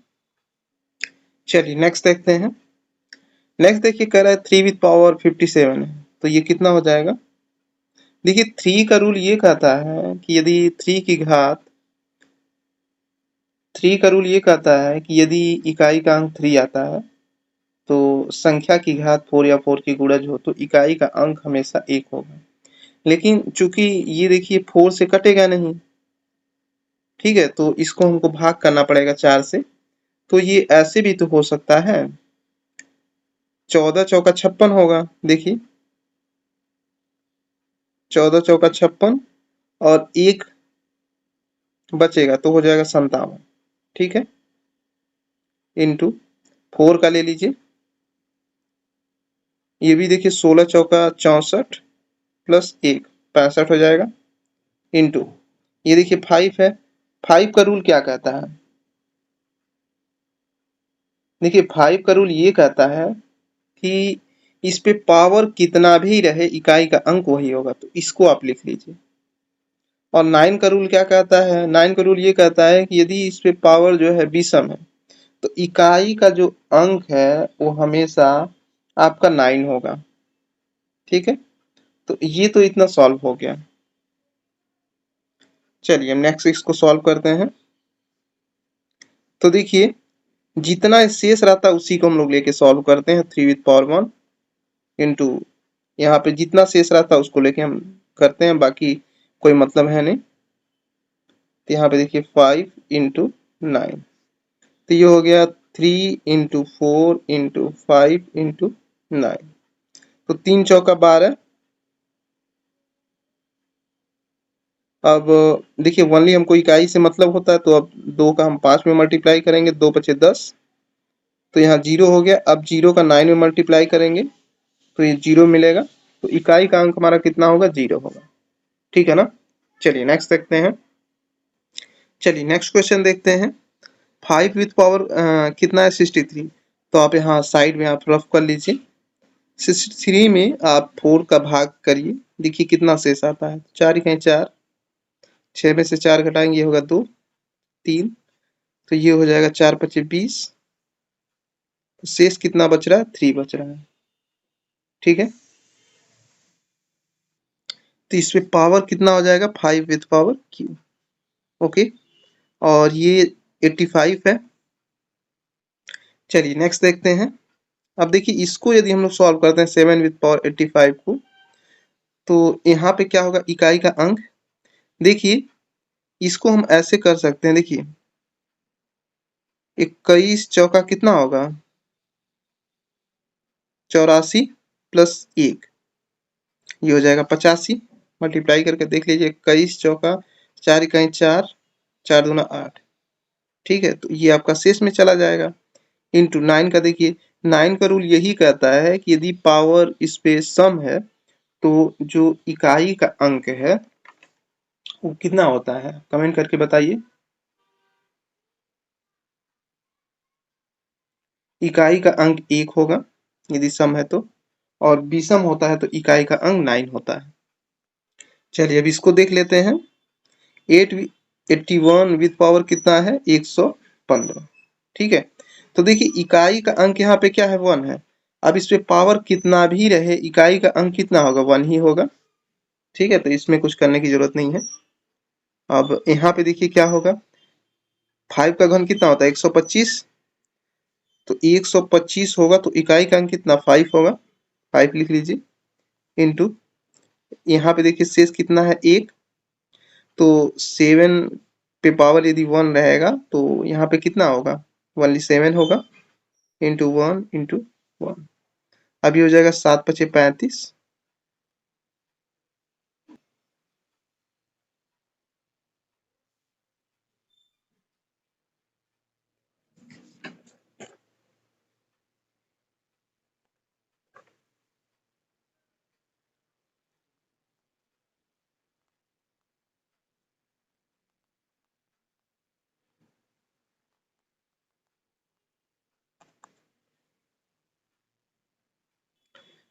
चलिए नेक्स्ट देखते हैं। नेक्स्ट देखिए कह रहा है 3 विद पावर 57 है, तो ये कितना हो जाएगा। देखिए 3 का रूल ये कहता है कि यदि 3 का रूल ये कहता है कि यदि इकाई का अंक 3 आता है तो संख्या की घात 4 या 4 की गुणज हो तो इकाई का अंक हमेशा 1 होगा। लेकिन चूंकि ये देखिए 4 से कटेगा नहीं, ठीक है, तो इसको हमको भाग करना पड़ेगा 4 से। तो ये ऐसे भी तो हो सकता है, 14 चौका 56 होगा। देखिए 14 चौका 56 और 1 बचेगा तो हो जाएगा 57। ठीक है, इंटू 4 का ले लीजिए, ये भी देखिए 16 चौका 64 प्लस 1 65 हो जाएगा। इंटू ये देखिए 5 है, 5 का रूल क्या कहता है। देखिए 5 का रूल ये कहता है कि इस पे पावर कितना भी रहे इकाई का अंक वही होगा, तो इसको आप लिख लीजिए। और 9 का रूल क्या कहता है, 9 का रूल ये कहता है कि यदि इस पे पावर जो है विषम है तो इकाई का जो अंक है वो हमेशा आपका 9 होगा। ठीक है, तो ये तो इतना सॉल्व हो गया। चलिए हम नेक्स्ट इसको सॉल्व करते हैं। तो देखिए जितना शेष रहता है उसी को हम लोग लेके सॉल्व करते हैं। 3 विद पावर 1 इंटू यहाँ पे जितना शेष रहता है उसको लेके हम करते हैं, बाकी कोई मतलब है नहीं। तो यहाँ पे देखिए 5 इंटू 9, तो ये हो गया 3 इंटू 4 इंटू 5 इंटू 9। तो 3 चौका 12। अब देखिए ओनली हमको इकाई से मतलब होता है, तो अब 2 का हम 5 में मल्टीप्लाई करेंगे, 2 बचे 10, तो यहाँ 0 हो गया। अब 0 का 9 में मल्टीप्लाई करेंगे तो ये 0 मिलेगा, तो इकाई का अंक हमारा कितना होगा 0 होगा। ठीक है ना। चलिए नेक्स्ट देखते हैं। चलिए नेक्स्ट क्वेश्चन देखते हैं। 5 विथ पावर कितना है 63। तो आप यहाँ साइड में आप रफ कर लीजिए। 63 में आप 4 का भाग करिए, देखिए कितना शेष आता है। 4 इकाई 4, 6 में से 4 घटाएंगे ये होगा 2 3, तो ये हो जाएगा 4 पचे 20। शेष कितना बच रहा है 3 बच रहा है। ठीक है, तो इसमें पावर कितना हो जाएगा 5 विथ पावर क्यू। ओके, और ये 85 है। चलिए नेक्स्ट देखते हैं। अब देखिए इसको यदि हम लोग सॉल्व करते हैं 7 विथ पावर 85 को, तो यहाँ पे क्या होगा इकाई का अंक। देखिए इसको हम ऐसे कर सकते हैं, देखिए 21 चौका कितना होगा 84 प्लस 1, ये हो जाएगा 85। मल्टीप्लाई करके देख लीजिए 21 चौका 4 इकाई 4, 4 दूना 8। ठीक है, तो ये आपका शेष में चला जाएगा। इंटू 9 का देखिए 9 का रूल यही कहता है कि यदि पावर इस पे सम है तो जो इकाई का अंक है वो कितना होता है, कमेंट करके बताइए। इकाई का अंक 1 होगा यदि सम है तो, और विषम होता है तो इकाई का अंक 9 होता है। चलिए अब इसको देख लेते हैं। 8 81 विथ पावर कितना है 115। ठीक है, तो देखिए इकाई का अंक यहाँ पे क्या है 1 है। अब इस पे पावर कितना भी रहे इकाई का अंक कितना होगा 1 ही होगा। ठीक है, तो इसमें कुछ करने की जरूरत नहीं है। अब यहाँ पे देखिए क्या होगा, 5 का घन कितना होता है 125, तो 125 होगा तो इकाई का अंक कितना 5 होगा, 5 लिख लीजिए, इंटू यहाँ पे देखिए शेष कितना है 1, तो 7 पे पावर यदि 1 रहेगा तो यहाँ पे कितना होगा, ओनली 7 होगा, इंटू 1 इंटू 1। अब ये हो जाएगा 7 पचे 35।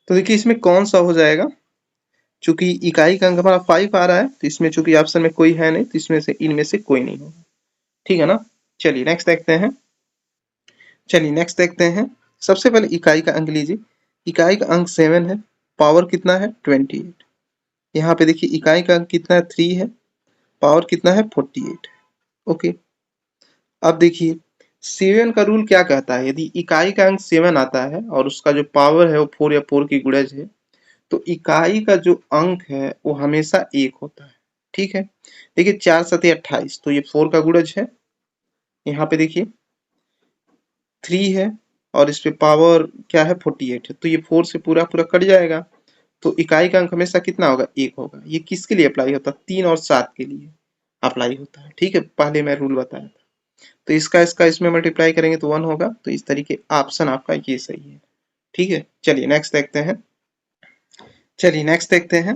तो देखिए इसमें कौन सा हो जाएगा, चूंकि इकाई का अंक हमारा 5 आ रहा है, तो इसमें चूंकि ऑप्शन में कोई है नहीं, तो इसमें से इनमें से कोई नहीं होगा। ठीक है ना। चलिए नेक्स्ट देखते हैं। चलिए नेक्स्ट देखते हैं। सबसे पहले इकाई का अंक लीजिए। इकाई का अंक 7 है, पावर कितना है 28। यहाँ पे देखिए इकाई का अंक कितना है 3 है, पावर कितना है 48। ओके। अब देखिए 7 का रूल क्या कहता है, यदि इकाई का अंक 7 आता है और उसका जो पावर है वो 4 या 4 की गुणज है, तो इकाई का जो अंक है वो हमेशा 1 होता है। ठीक है। देखिए 4 सते 28, तो ये 4 का गुणज है। यहाँ पे देखिए 3 है और इस पे पावर क्या है 48 है, तो ये 4 से पूरा पूरा कट जाएगा, तो इकाई का अंक हमेशा कितना होगा 1 होगा। ये किसके लिए अप्लाई होता है, 3 और 7 के लिए अप्लाई होता है। ठीक है, पहले मैं रूल बताया था। तो इसका इसका इसमें मल्टीप्लाई करेंगे तो 1 होगा, तो इस तरीके ऑप्शन आपका ये सही है। ठीक है, चलिए नेक्स्ट देखते हैं। चलिए नेक्स्ट देखते हैं।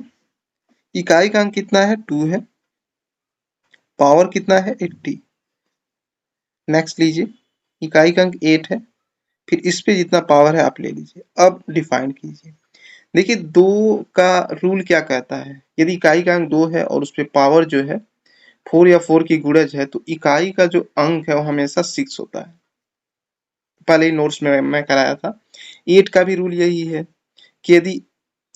इकाई का अंक कितना है 2 है, पावर कितना है 80। नेक्स्ट लीजिए, इकाई का अंक 8 है, फिर इस पे जितना पावर है आप ले लीजिए। अब डिफाइन कीजिए। देखिए 2 का रूल क्या कहता है, यदि इकाई का अंक 2 है और उस पे पावर जो है 4 या 4 की गुणज है, तो इकाई का जो अंक है वो हमेशा 6 होता है। पहले ही नोट्स में मैं कराया था। 8 का भी रूल यही है कि यदि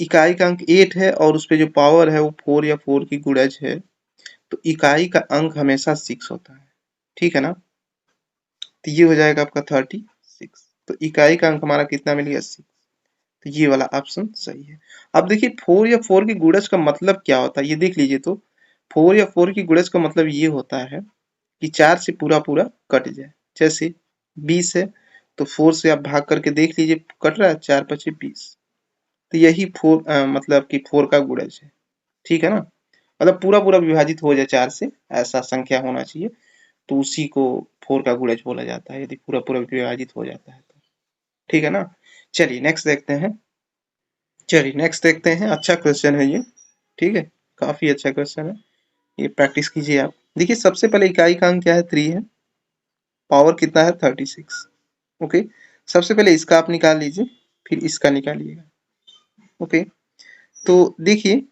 इकाई का अंक 8 है और उस पे जो पावर है वो 4 या 4 की गुणज है, तो इकाई का अंक हमेशा 6 होता है। ठीक है ना। तो ये हो जाएगा आपका 36। तो इकाई का अंक हमारा कितना मिल गया 6। तो ये वाला ऑप्शन सही है। अब देखिए 4 या 4 की गुणज का मतलब क्या होता है ये देख लीजिए। तो 4 या 4 की गुणज का मतलब ये होता है कि 4 से पूरा पूरा कट जाए। जैसे 20 है तो 4 से आप भाग करके देख लीजिए कट रहा है, 4 पचे 20। तो यही 4 मतलब कि 4 का गुणज है। ठीक है ना। मतलब पूरा पूरा विभाजित हो जाए 4 से, ऐसा संख्या होना चाहिए, तो उसी को 4 का गुणज बोला जाता है, यदि पूरा पूरा विभाजित हो जाता है तो। ठीक है ना। चलिए नेक्स्ट देखते हैं। चलिए नेक्स्ट देखते हैं। अच्छा क्वेश्चन है ये। ठीक है, काफी अच्छा क्वेश्चन है, ये प्रैक्टिस कीजिए आप। देखिए सबसे पहले इकाई का अंक क्या है 3 है, पावर कितना है 36। ओके। सबसे पहले इसका आप निकाल लीजिए, फिर इसका निकालिएगा। ओके। तो देखिए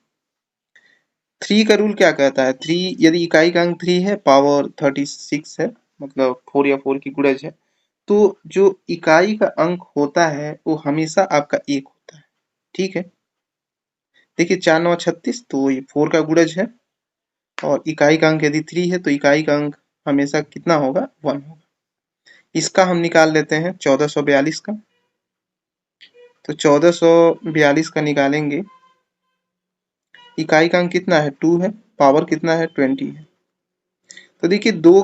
3 का रूल क्या कहता है, 3 यदि इकाई का अंक 3 है, पावर 36 है, मतलब 4 या 4 की गुणज है, तो जो इकाई का अंक होता है वो हमेशा आपका 1 होता है। ठीक है। देखिए 4 9 36, तो ये 4 का गुणज है, और इकाई का अंक यदि 3 है तो इकाई का अंक हमेशा कितना होगा 1 होगा। इसका हम निकाल लेते हैं 1442 का। तो 1442 का निकालेंगे, इकाई का अंक कितना है 2 है, पावर कितना है 20 है। तो देखिए 2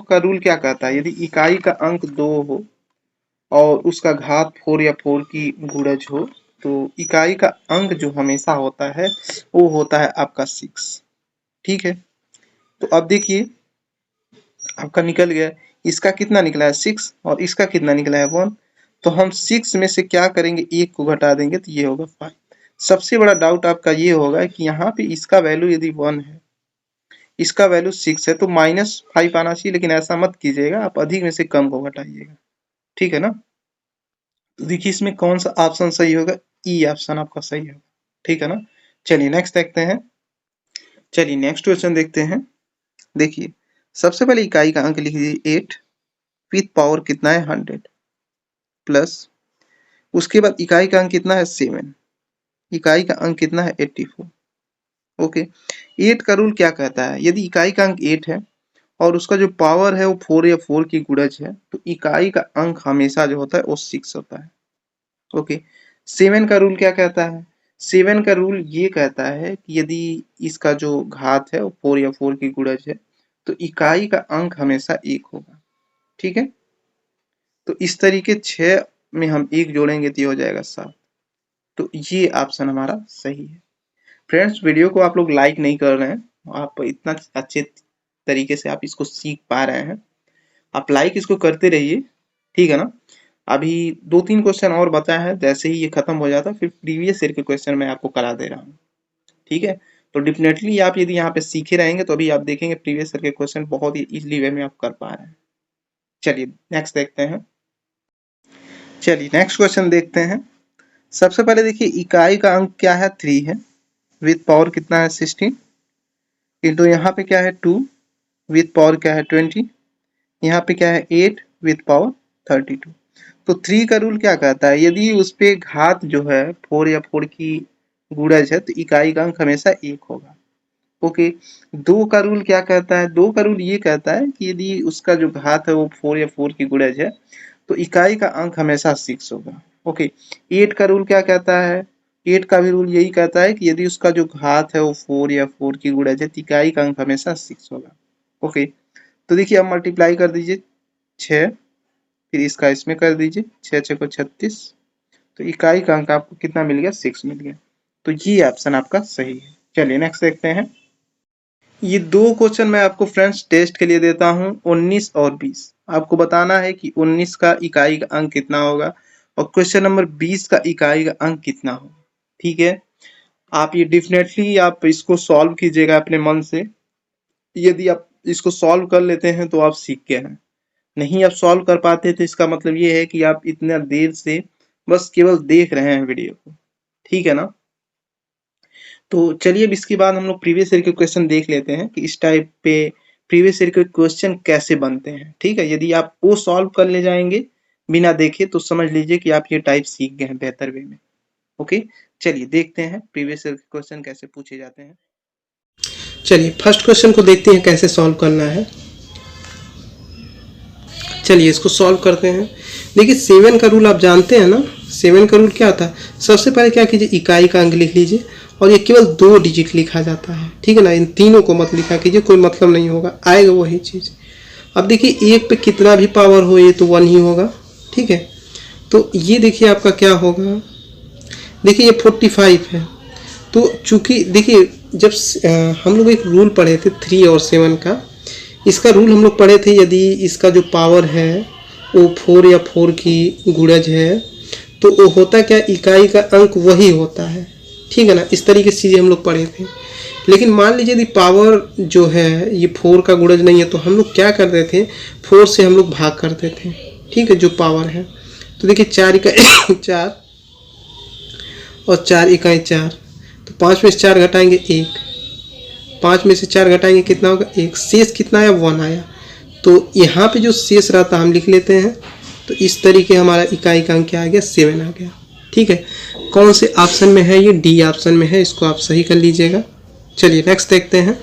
का रूल क्या कहता है, यदि इकाई का अंक 2 हो और उसका घात 4 या 4 की गुणज हो, तो इकाई का अंक जो हमेशा होता है वो होता है आपका 6। ठीक है। तो अब देखिए आपका निकल गया, इसका कितना निकला है 6 और इसका कितना निकला है 1। तो हम 6 में से क्या करेंगे, 1 को घटा देंगे तो ये होगा 5। सबसे बड़ा डाउट आपका ये होगा कि यहाँ पे इसका वैल्यू यदि 1 है, इसका वैल्यू 6 है, तो -5 आना चाहिए, लेकिन ऐसा मत कीजिएगा, आप अधिक में से कम को घटाइएगा। ठीक है ना। तो देखिए इसमें कौन सा ऑप्शन सही होगा, ई ऑप्शन आपका सही होगा। ठीक है ना। चलिए नेक्स्ट देखते हैं। चलिए नेक्स्ट क्वेश्चन देखते हैं। देखिए सबसे पहले इकाई का अंक लिख लीजिए 8, विथ पावर कितना है 100, प्लस उसके बाद इकाई का अंक कितना है 7, इकाई का अंक कितना है 84। ओके, 8 का रूल क्या कहता है, यदि इकाई का अंक 8 है और उसका जो पावर है वो 4 या 4 की गुणज है तो इकाई का अंक हमेशा जो होता है वो 6 होता है। ओके, 7 का रूल क्या कहता है, 7 का रूल ये कहता है कि यदि इसका जो घात है वो 4 या 4 की गुणज है तो इकाई का अंक हमेशा 1 होगा। ठीक है, तो इस तरीके 6 में हम 1 जोड़ेंगे तो ये हो जाएगा 7। तो ये ऑप्शन हमारा सही है। फ्रेंड्स, वीडियो को आप लोग लाइक नहीं कर रहे हैं, आप इतना अच्छे तरीके से आप इसको सीख पा रहे हैं, आप लाइक इसको करते रहिए, ठीक है ना। अभी 2-3 क्वेश्चन और बताया है, जैसे ही ये खत्म हो जाता फिर प्रीवियस ईयर के क्वेश्चन मैं आपको करा दे रहा हूँ। ठीक है, तो डेफिनेटली आप यदि यहाँ पे सीखे रहेंगे तो अभी आप देखेंगे प्रीवियस ईयर के क्वेश्चन बहुत ही इजीली वे में आप कर पा रहे हैं। चलिए नेक्स्ट देखते हैं। चलिए नेक्स्ट क्वेश्चन देखते हैं। सबसे पहले देखिए इकाई का अंक क्या है, 3 है, विथ पावर कितना है 16, इंटू यहाँ पे क्या है 2, विथ पावर क्या है 20, यहाँ पे क्या है 8 विथ पावर 32। तो 3 का रूल क्या कहता है, यदि उस पे घात जो है 4 या 4 की गुणज है तो इकाई का अंक हमेशा 1 होगा। ओके, 2 का रूल क्या कहता है, 2 का रूल ये कहता है कि यदि उसका जो घात है वो 4 या 4 की गुणज है तो इकाई का अंक हमेशा 6 होगा। ओके, 8 का रूल क्या कहता है, 8 का भी रूल यही कहता है कि यदि उसका जो घात है वो 4 या 4 की गुणज है तो इकाई का अंक हमेशा 6 होगा। ओके, तो देखिए अब मल्टीप्लाई कर दीजिए 6, फिर इसका इसमें कर दीजिए 6 को 36, तो इकाई का अंक आपको कितना मिल गया, 6 मिल गया। तो ये ऑप्शन आपका सही है। चलिए नेक्स्ट देखते हैं। ये 2 क्वेश्चन मैं आपको फ्रेंड्स टेस्ट के लिए देता हूँ, 19 और 20। आपको बताना है कि 19 का इकाई का अंक कितना होगा और क्वेश्चन नंबर 20 का इकाई का अंक कितना होगा। ठीक है, आप ये डेफिनेटली आप इसको सॉल्व कीजिएगा अपने मन से। यदि आप इसको सॉल्व कर लेते हैं तो आप सीख गए हैं, नहीं आप सॉल्व कर पाते तो इसका मतलब ये है कि आप इतना देर से बस केवल देख रहे हैं वीडियो को। ठीक है ना, तो चलिए अब इसके बाद हम लोग प्रीवियस ईयर के क्वेश्चन देख लेते हैं कि इस टाइप पे प्रीवियस ईयर के क्वेश्चन कैसे बनते हैं। ठीक है, यदि आप वो सॉल्व कर ले जाएंगे बिना देखे तो समझ लीजिए कि आप ये टाइप सीख गए हैं बेहतर वे में। ओके, चलिए देखते हैं प्रीवियस ईयर के क्वेश्चन कैसे पूछे जाते हैं। चलिए फर्स्ट क्वेश्चन को देखते हैं कैसे सॉल्व करना है। चलिए इसको सॉल्व करते हैं। देखिए 7 का रूल आप जानते हैं ना, 7 का रूल क्या था, सबसे पहले क्या कीजिए इकाई का अंक लिख लीजिए और ये केवल 2 डिजिट लिखा जाता है। ठीक है ना, इन तीनों को मत लिखा कीजिए, कोई मतलब नहीं होगा, आएगा वही चीज़। अब देखिए 1 पे कितना भी पावर हो ये तो 1 ही होगा। ठीक है, तो ये देखिए आपका क्या होगा, देखिए ये 45 है। तो चूंकि देखिए जब हम लोग एक रूल पढ़े थे 3 और 7 का, इसका रूल हम लोग पढ़े थे, यदि इसका जो पावर है वो 4 या 4 की गुणज है तो वो होता क्या, इकाई का अंक वही होता है। ठीक है ना, इस तरीके से चीज़ें हम लोग पढ़े थे। लेकिन मान लीजिए यदि पावर जो है ये 4 का गुणज नहीं है तो हम लोग क्या करते थे, 4 से हम लोग भाग करते थे। ठीक है, जो पावर है, तो देखिए 4 इकाई 4 और 4 इकाई 4, तो 5 में से 4 घटाएंगे 1, 5 में से 4 घटाएंगे कितना होगा 1, शेष कितना आया 1 आया। तो यहाँ पे जो शेष रहता हम लिख लेते हैं, तो इस तरीके हमारा इकाई का अंक क्या आ गया 7 आ गया। ठीक है, कौन से ऑप्शन में है, ये डी ऑप्शन में है, इसको आप सही कर लीजिएगा। चलिए नेक्स्ट देखते हैं।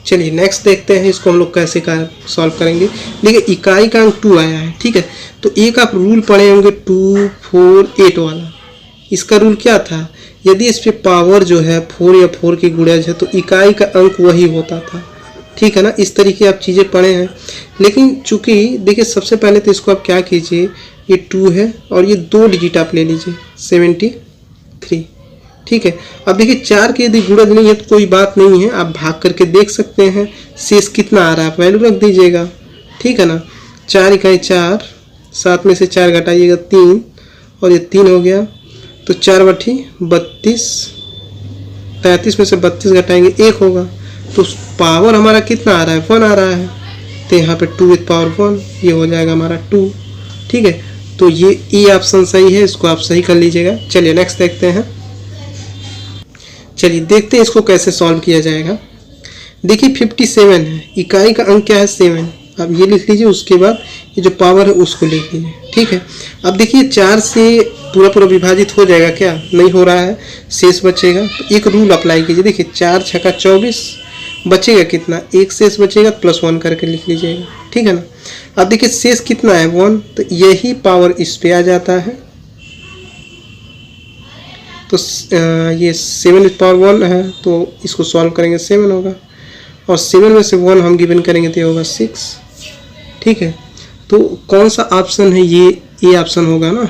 चलिए नेक्स्ट देखते हैं इसको हम लोग कैसे सॉल्व करेंगे। देखिए इकाई का अंक 2 आया है। ठीक है, तो एक आप रूल पढ़े होंगे 2, 4, 8 वाला। इसका रूल क्या था, यदि इस पे पावर जो है 4 या 4 की गुणज है तो इकाई का अंक वही होता था। ठीक है ना, इस तरीके आप चीज़ें पढ़े हैं। लेकिन चूंकि देखिए सबसे पहले तो इसको आप क्या कीजिए, ये 2 है और ये 2 डिजिट आप ले लीजिए 73। ठीक है, अब देखिए 4 की यदि गुणज नहीं है तो कोई बात नहीं है, आप भाग करके देख सकते हैं शेष कितना आ रहा है, आप वैल्यू रख दीजिएगा। ठीक है ना, 4 इकाई 4, 7 में से 4 घटाइएगा 3 और ये 3 हो गया, तो 4 बटी 32, 33 में से 32 घटाएंगे 1 होगा, तो पावर हमारा कितना आ रहा है 1 आ रहा है, तो यहाँ पे 2 विथ पावर 1, ये हो जाएगा हमारा 2। ठीक है, तो ये ई ऑप्शन सही है, इसको आप सही कर लीजिएगा। चलिए नेक्स्ट देखते हैं। चलिए देखते हैं इसको कैसे सॉल्व किया जाएगा। देखिए 57 है, इकाई का अंक क्या है 7, अब ये लिख लीजिए, उसके बाद ये जो पावर है उसको लिख लीजिए। ठीक है, अब देखिए 4 से पूरा पूरा विभाजित हो जाएगा क्या? नहीं हो रहा है, शेष बचेगा। तो एक रूल अप्लाई कीजिए, देखिए 4 छक्का 24, बचेगा कितना? एक शेष बचेगा, +1 करके लिख लीजिएगा, ठीक है ना। अब देखिए शेष कितना है? 1, तो यही पावर इस पे आ जाता है। तो ये 7 है, तो इसको सॉल्व करेंगे 7 होगा, और 7 में से 1 हम गिवन करेंगे तो ये होगा 6, ठीक है। तो कौन सा ऑप्शन है? ये ऑप्शन होगा ना।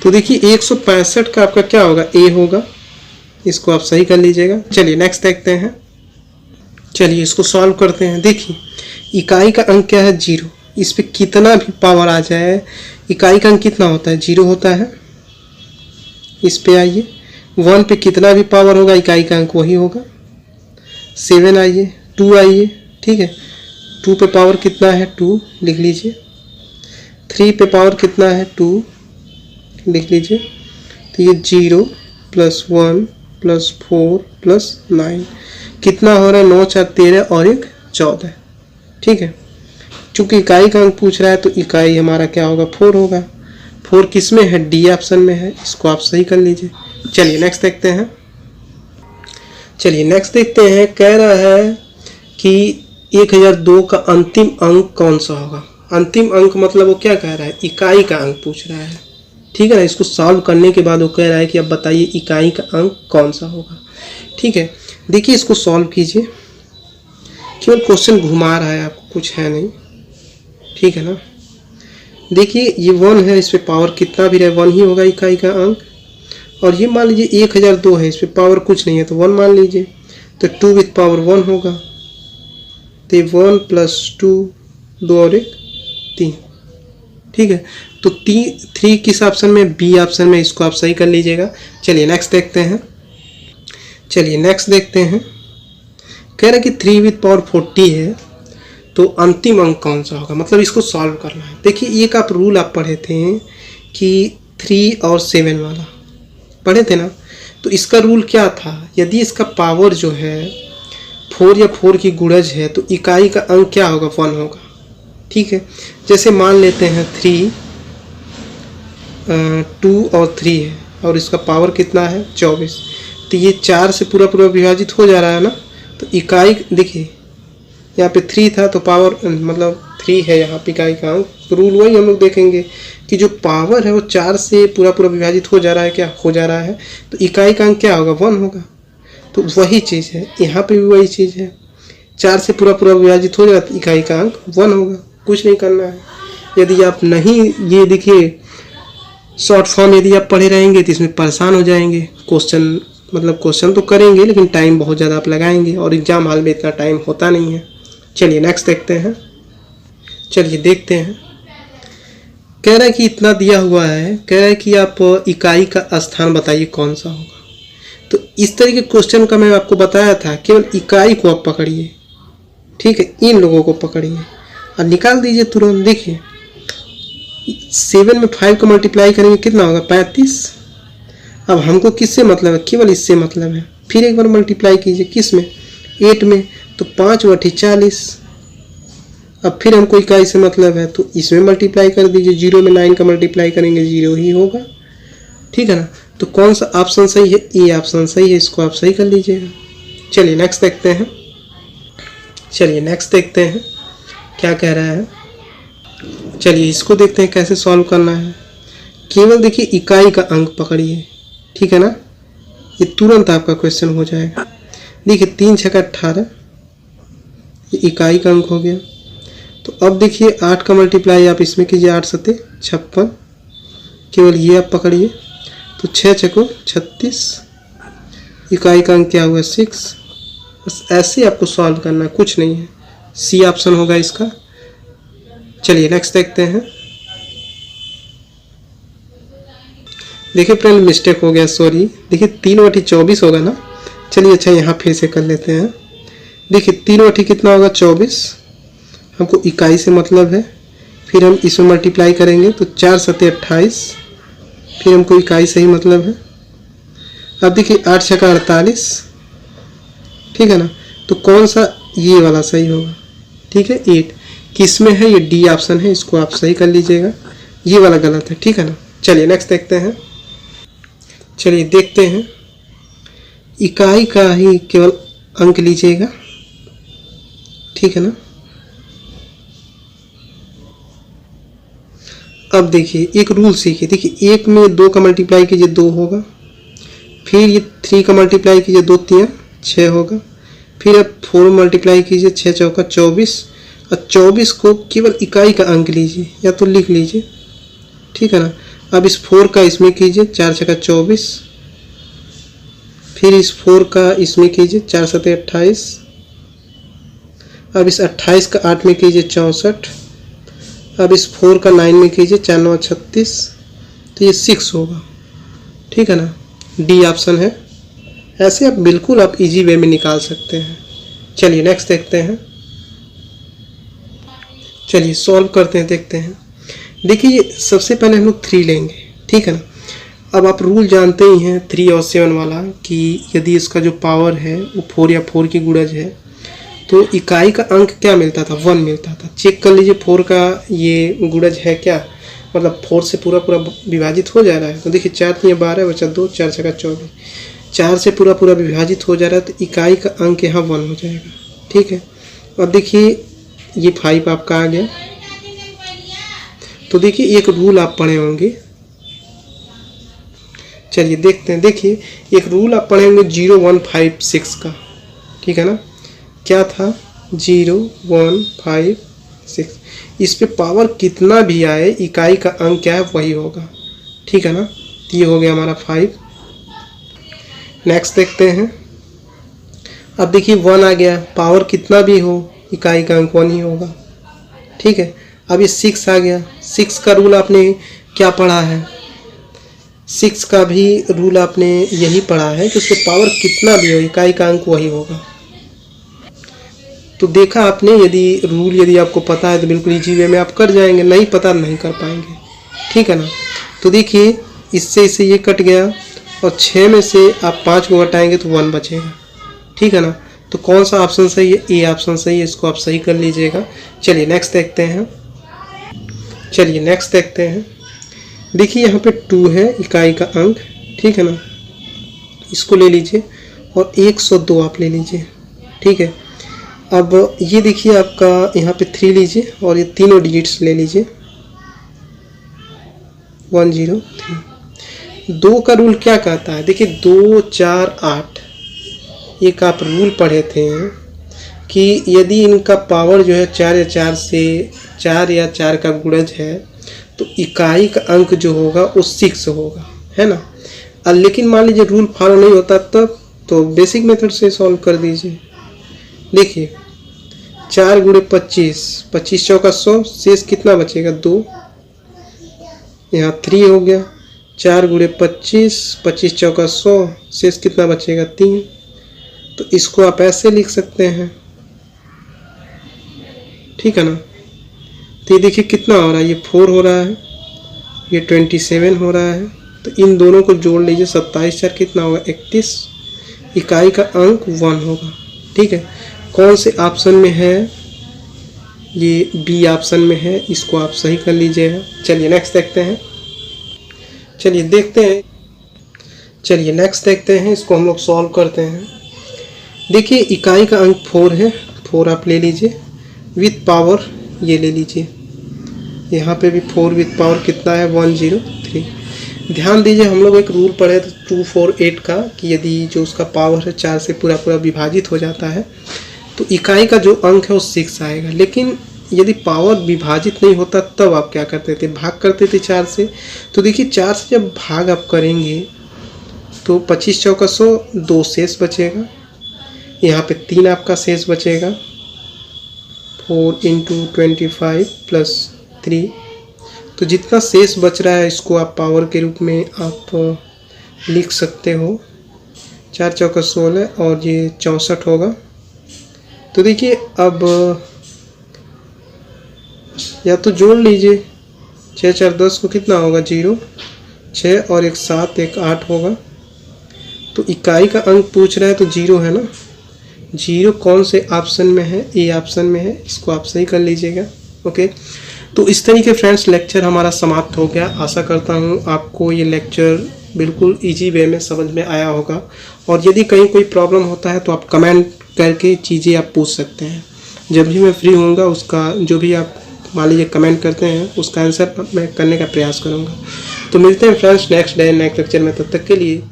तो देखिए 165 का आपका क्या होगा? ए होगा। इसको आप सही कर लीजिएगा। चलिए नेक्स्ट देखते हैं। चलिए इसको सॉल्व करते हैं। देखिए इकाई का अंक क्या है? 0। इस पे कितना भी पावर आ जाए, इकाई का अंक कितना होता है? 0 होता है। इस पे आइए, 1 पे कितना भी पावर होगा, इकाई का अंक वही होगा। 7 आइए, 2 आइए, ठीक है। 2 पे पावर कितना है? 2 लिख लीजिए। 3 पे पावर कितना है? 2 लिख लीजिए। तो ये 0 + 1 + 4 + 9 कितना हो रहा है? 9 4 13 और 1 14, ठीक है। चूंकि इकाई का अंक पूछ रहा है तो इकाई हमारा क्या होगा? 4 होगा। 4 किस में है? डी ऑप्शन में है। इसको आप सही कर लीजिए। चलिए नेक्स्ट देखते हैं। चलिए नेक्स्ट देखते हैं। कह रहा है कि 1002 का अंतिम अंक कौन सा होगा? अंतिम अंक मतलब वो क्या कह रहा है? इकाई का अंक पूछ रहा है, ठीक है ना। इसको सॉल्व करने के बाद वो कह रहा है कि अब बताइए इकाई का अंक कौन सा होगा, ठीक है। देखिए इसको सॉल्व कीजिए, केवल क्वेश्चन घुमा रहा है आपको, कुछ है नहीं, ठीक है ना। देखिए ये 1 है, इस पे पावर कितना भी रहे 1 ही होगा इकाई का अंक। और ये मान लीजिए 1002 है, इस पे पावर कुछ नहीं है तो 1 मान लीजिए, तो 2 विथ पावर 1 होगा। तो 1 + 2, 2 और 1 3, ठीक है। तो 3 किस ऑप्शन में? बी ऑप्शन में। इसको आप सही कर लीजिएगा। चलिए नेक्स्ट देखते हैं। चलिए नेक्स्ट देखते हैं। कह रहा है कि 3 विथ पावर 40 है, तो अंतिम अंक कौन सा होगा? मतलब इसको सॉल्व करना है। देखिए एक आप रूल आप पढ़े थे कि 3 और 7 वाला पढ़े थे ना। तो इसका रूल क्या था? यदि इसका पावर जो है 4 या 4 की गुणज है तो इकाई का अंक क्या होगा? 1 होगा, ठीक है। जैसे मान लेते हैं 3, 2 और 3 है, और इसका पावर कितना है? 24। तो ये 4 से पूरा पूरा विभाजित हो जा रहा है ना। तो इकाई देखिए यहाँ पे 3 था तो पावर मतलब 3 है यहाँ पे इकाई का अंक। तो रूल वही हम लोग देखेंगे कि जो पावर है वो 4 से पूरा पूरा विभाजित हो जा रहा है, क्या हो जा रहा है, तो इकाई का अंक क्या होगा? 1 होगा। तो वही चीज़ है यहाँ पे भी, वही चीज़ है। 4 से पूरा पूरा विभाजित हो जाए तो इकाई का अंक 1 होगा। कुछ नहीं करना है। यदि आप नहीं, ये देखिए शॉर्ट फॉर्म यदि आप पढ़े रहेंगे तो इसमें परेशान हो जाएंगे। क्वेश्चन तो करेंगे लेकिन टाइम बहुत ज़्यादा आप लगाएंगे, और एग्जाम हॉल में इतना टाइम होता नहीं है। चलिए नेक्स्ट देखते हैं। चलिए देखते हैं। कह रहा है कि इतना दिया हुआ है, कह रहा है कि आप इकाई का स्थान बताइए कौन सा होगा। तो इस तरह के क्वेश्चन का मैं आपको बताया था, केवल इकाई को आप पकड़िए, ठीक है। इन लोगों को पकड़िए और निकाल दीजिए तुरंत। देखिए 7 में 5 को मल्टीप्लाई करेंगे कितना होगा? 35। अब हमको किससे मतलब है? केवल इससे मतलब है। फिर एक बार मल्टीप्लाई कीजिए, किस में? 8 में, तो 5 × 40। अब फिर हमको इकाई से मतलब है तो इसमें मल्टीप्लाई कर दीजिए। 0 में 9 का मल्टीप्लाई करेंगे 0 ही होगा, ठीक है ना। तो कौन सा ऑप्शन सही है? ए ऑप्शन सही है। इसको आप सही कर लीजिएगा। चलिए नेक्स्ट देखते हैं। चलिए नेक्स्ट देखते हैं क्या कह रहा है। चलिए इसको देखते हैं कैसे सॉल्व करना है। केवल देखिए इकाई का अंक पकड़िए, ठीक है ना। ये तुरंत आपका क्वेश्चन हो जाएगा। देखिए 3 छक्का 18, ये इकाई का अंक हो गया। तो अब देखिए 8 का मल्टीप्लाई आप इसमें कीजिए, 8 × 7 = 56। केवल ये आप पकड़िए, तो 6 × 6 = 36। इकाई का अंक क्या हुआ? 6। बस ऐसे आपको सॉल्व करना है, कुछ नहीं है। सी ऑप्शन होगा इसका। चलिए नेक्स्ट देखते हैं। देखिए फ्रेंड मिस्टेक हो गया, सॉरी। देखिए 3/24 होगा ना। चलिए अच्छा यहाँ फिर से कर लेते हैं। देखिए 3/24 कितना होगा? 24। हमको इकाई से मतलब है, फिर हम इसमें मल्टीप्लाई करेंगे तो 4 × 7 = 28। फिर हमको इकाई से ही मतलब है। अब देखिए 8 × 6 = 48, ठीक है ना। तो कौन सा ये वाला सही होगा? ठीक है 8 किस में है? ये डी ऑप्शन है। इसको आप सही कर लीजिएगा। ये वाला गलत है, ठीक है ना। चलिए नेक्स्ट देखते हैं। चलिए देखते हैं, इकाई का ही केवल अंक लीजिएगा, ठीक है ना। अब देखिए एक रूल सीखिए, देखिए 1 में 2 का मल्टीप्लाई कीजिए 2 होगा, फिर ये 3 का मल्टीप्लाई कीजिए 2 3 6 होगा, फिर अब 4 मल्टीप्लाई कीजिए 6 चौका 24, और 24 को केवल इकाई का अंक लीजिए या तो लिख लीजिए, ठीक है ना। अब इस 4 का इसमें कीजिए 4 छक्का 24, फिर इस 4 का इसमें कीजिए 4 सत्ते 28, अब इस 28 का 8 में कीजिए 64, अब इस 4 का 9 में कीजिए 4 9 36, तो ये 6 होगा, ठीक है ना। डी ऑप्शन है। ऐसे आप बिल्कुल आप इजी वे में निकाल सकते हैं। चलिए नेक्स्ट देखते हैं। चलिए सॉल्व करते हैं, देखते हैं। देखिए सबसे पहले हम लोग 3 लेंगे, ठीक है ना। अब आप रूल जानते ही हैं 3 और 7 वाला, कि यदि इसका जो पावर है वो 4 या 4 की गुणज है तो इकाई का अंक क्या मिलता था, 1 मिलता था। चेक कर लीजिए 4 का ये गुणज है क्या, मतलब 4 से पूरा पूरा विभाजित हो जा रहा है। तो देखिए 4 3 12 बचा 2, 4 छक्का 24, 4 से पूरा पूरा विभाजित हो जा रहा है, तो इकाई का अंक यहाँ 1 हो जाएगा, ठीक है। और देखिए ये 5 आपका आ गया। तो देखिए एक रूल आप पढ़े होंगे, चलिए देखते हैं। देखिए एक रूल आप पढ़े होंगे 0 1 5 6 का, ठीक है ना। क्या था, 0 1 5 6, इस पे पावर कितना भी आए इकाई का अंक क्या है वही होगा, ठीक है ना। तो ये हो गया हमारा 5। नेक्स्ट देखते हैं। अब देखिए 1 आ गया, पावर कितना भी हो इकाई का अंक 1 ही होगा, ठीक है। अब ये 6 आ गया, 6 का रूल आपने क्या पढ़ा है, 6 का भी रूल आपने यही पढ़ा है कि उसके पावर कितना भी हो इकाई का अंक वही होगा। तो देखा आपने, यदि आपको पता है तो बिल्कुल इजी वे में आप कर जाएंगे, नहीं पता नहीं कर पाएंगे, ठीक है ना। तो देखिए इससे ये कट गया, और 6 में से आप 5 को घटाएंगे तो 1 बचेगा, ठीक है ना। तो कौन सा ऑप्शन सही है, ए ऑप्शन सही है, इसको आप सही कर लीजिएगा। चलिए नेक्स्ट देखते हैं। चलिए नेक्स्ट देखते हैं। देखिए यहाँ पे 2 है इकाई का अंक, ठीक है ना, इसको ले लीजिए, और 102 आप ले लीजिए, ठीक है। अब ये देखिए आपका यहाँ पे 3 लीजिए, और ये तीनों डिजिट्स ले लीजिए, 103। 2 का रूल क्या कहता है, देखिए 2 4 8, एक आप रूल पढ़े थे कि यदि इनका पावर जो है 4 या 4 से 4 या 4 का गुणज है तो इकाई का अंक जो होगा वो 6 होगा, है ना। लेकिन मान लीजिए रूल फॉलो नहीं होता तब, तो बेसिक मेथड से सॉल्व कर दीजिए। देखिए 4 गुणे 25, 25 चौका 100, शेष कितना बचेगा 2, यहाँ 3 हो गया। 4 गुणे 25, 25 चौका 100, शेष कितना बचेगा 3। तो इसको आप ऐसे लिख सकते हैं, ठीक है ना। तो ये देखिए कितना हो रहा है, ये 4 हो रहा है, ये 27 हो रहा है। तो इन दोनों को जोड़ लीजिए, 27 4 कितना होगा 31, इकाई का अंक 1 होगा, ठीक है। कौन से ऑप्शन में है, ये बी ऑप्शन में है, इसको आप सही कर लीजिएगा। चलिए नेक्स्ट देखते हैं। चलिए नेक्स्ट देखते हैं, इसको हम लोग सॉल्व करते हैं। देखिए इकाई का अंक 4 है, 4 आप ले लीजिए, विथ पावर ये ले लीजिए, यहाँ पे भी 4 विथ पावर कितना है 103। ध्यान दीजिए हम लोग एक रूल पढ़े थे 248 का, कि यदि जो उसका पावर है 4 से पूरा पूरा विभाजित हो जाता है तो इकाई का जो अंक है वो 6 आएगा। लेकिन यदि पावर विभाजित नहीं होता तब आप क्या करते थे, भाग करते थे 4 से। तो देखिए 4 से जब भाग आप करेंगे तो 25 चौका 100, 2 शेष बचेगा, यहाँ पे 3 आपका शेष बचेगा, 4 × 25 + 3। तो जितना शेष बच रहा है इसको आप पावर के रूप में आप लिख सकते हो, 4 चौका 16 और ये 64 होगा। तो देखिए अब या तो जोड़ लीजिए, 6 4 10 को कितना होगा 0, 6 और 1 7 1 8 होगा। तो इकाई का अंक पूछ रहा है तो 0 है ना, 0 कौन से ऑप्शन में है, ए ऑप्शन में है, इसको आप सही कर लीजिएगा। ओके, तो इस तरीके फ्रेंड्स लेक्चर हमारा समाप्त हो गया। आशा करता हूँ आपको ये लेक्चर बिल्कुल इजी वे में समझ में आया होगा। और यदि कहीं कोई प्रॉब्लम होता है तो आप कमेंट करके चीज़ें आप पूछ सकते हैं। जब भी मैं फ्री होऊंगा उसका जो भी आप मान लीजिए कमेंट करते हैं उसका आंसर मैं करने का प्रयास करूँगा। तो मिलते हैं friends next day next lecture में। तब तक के लिए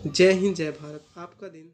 जय हिंद जय भारत। आपका दिन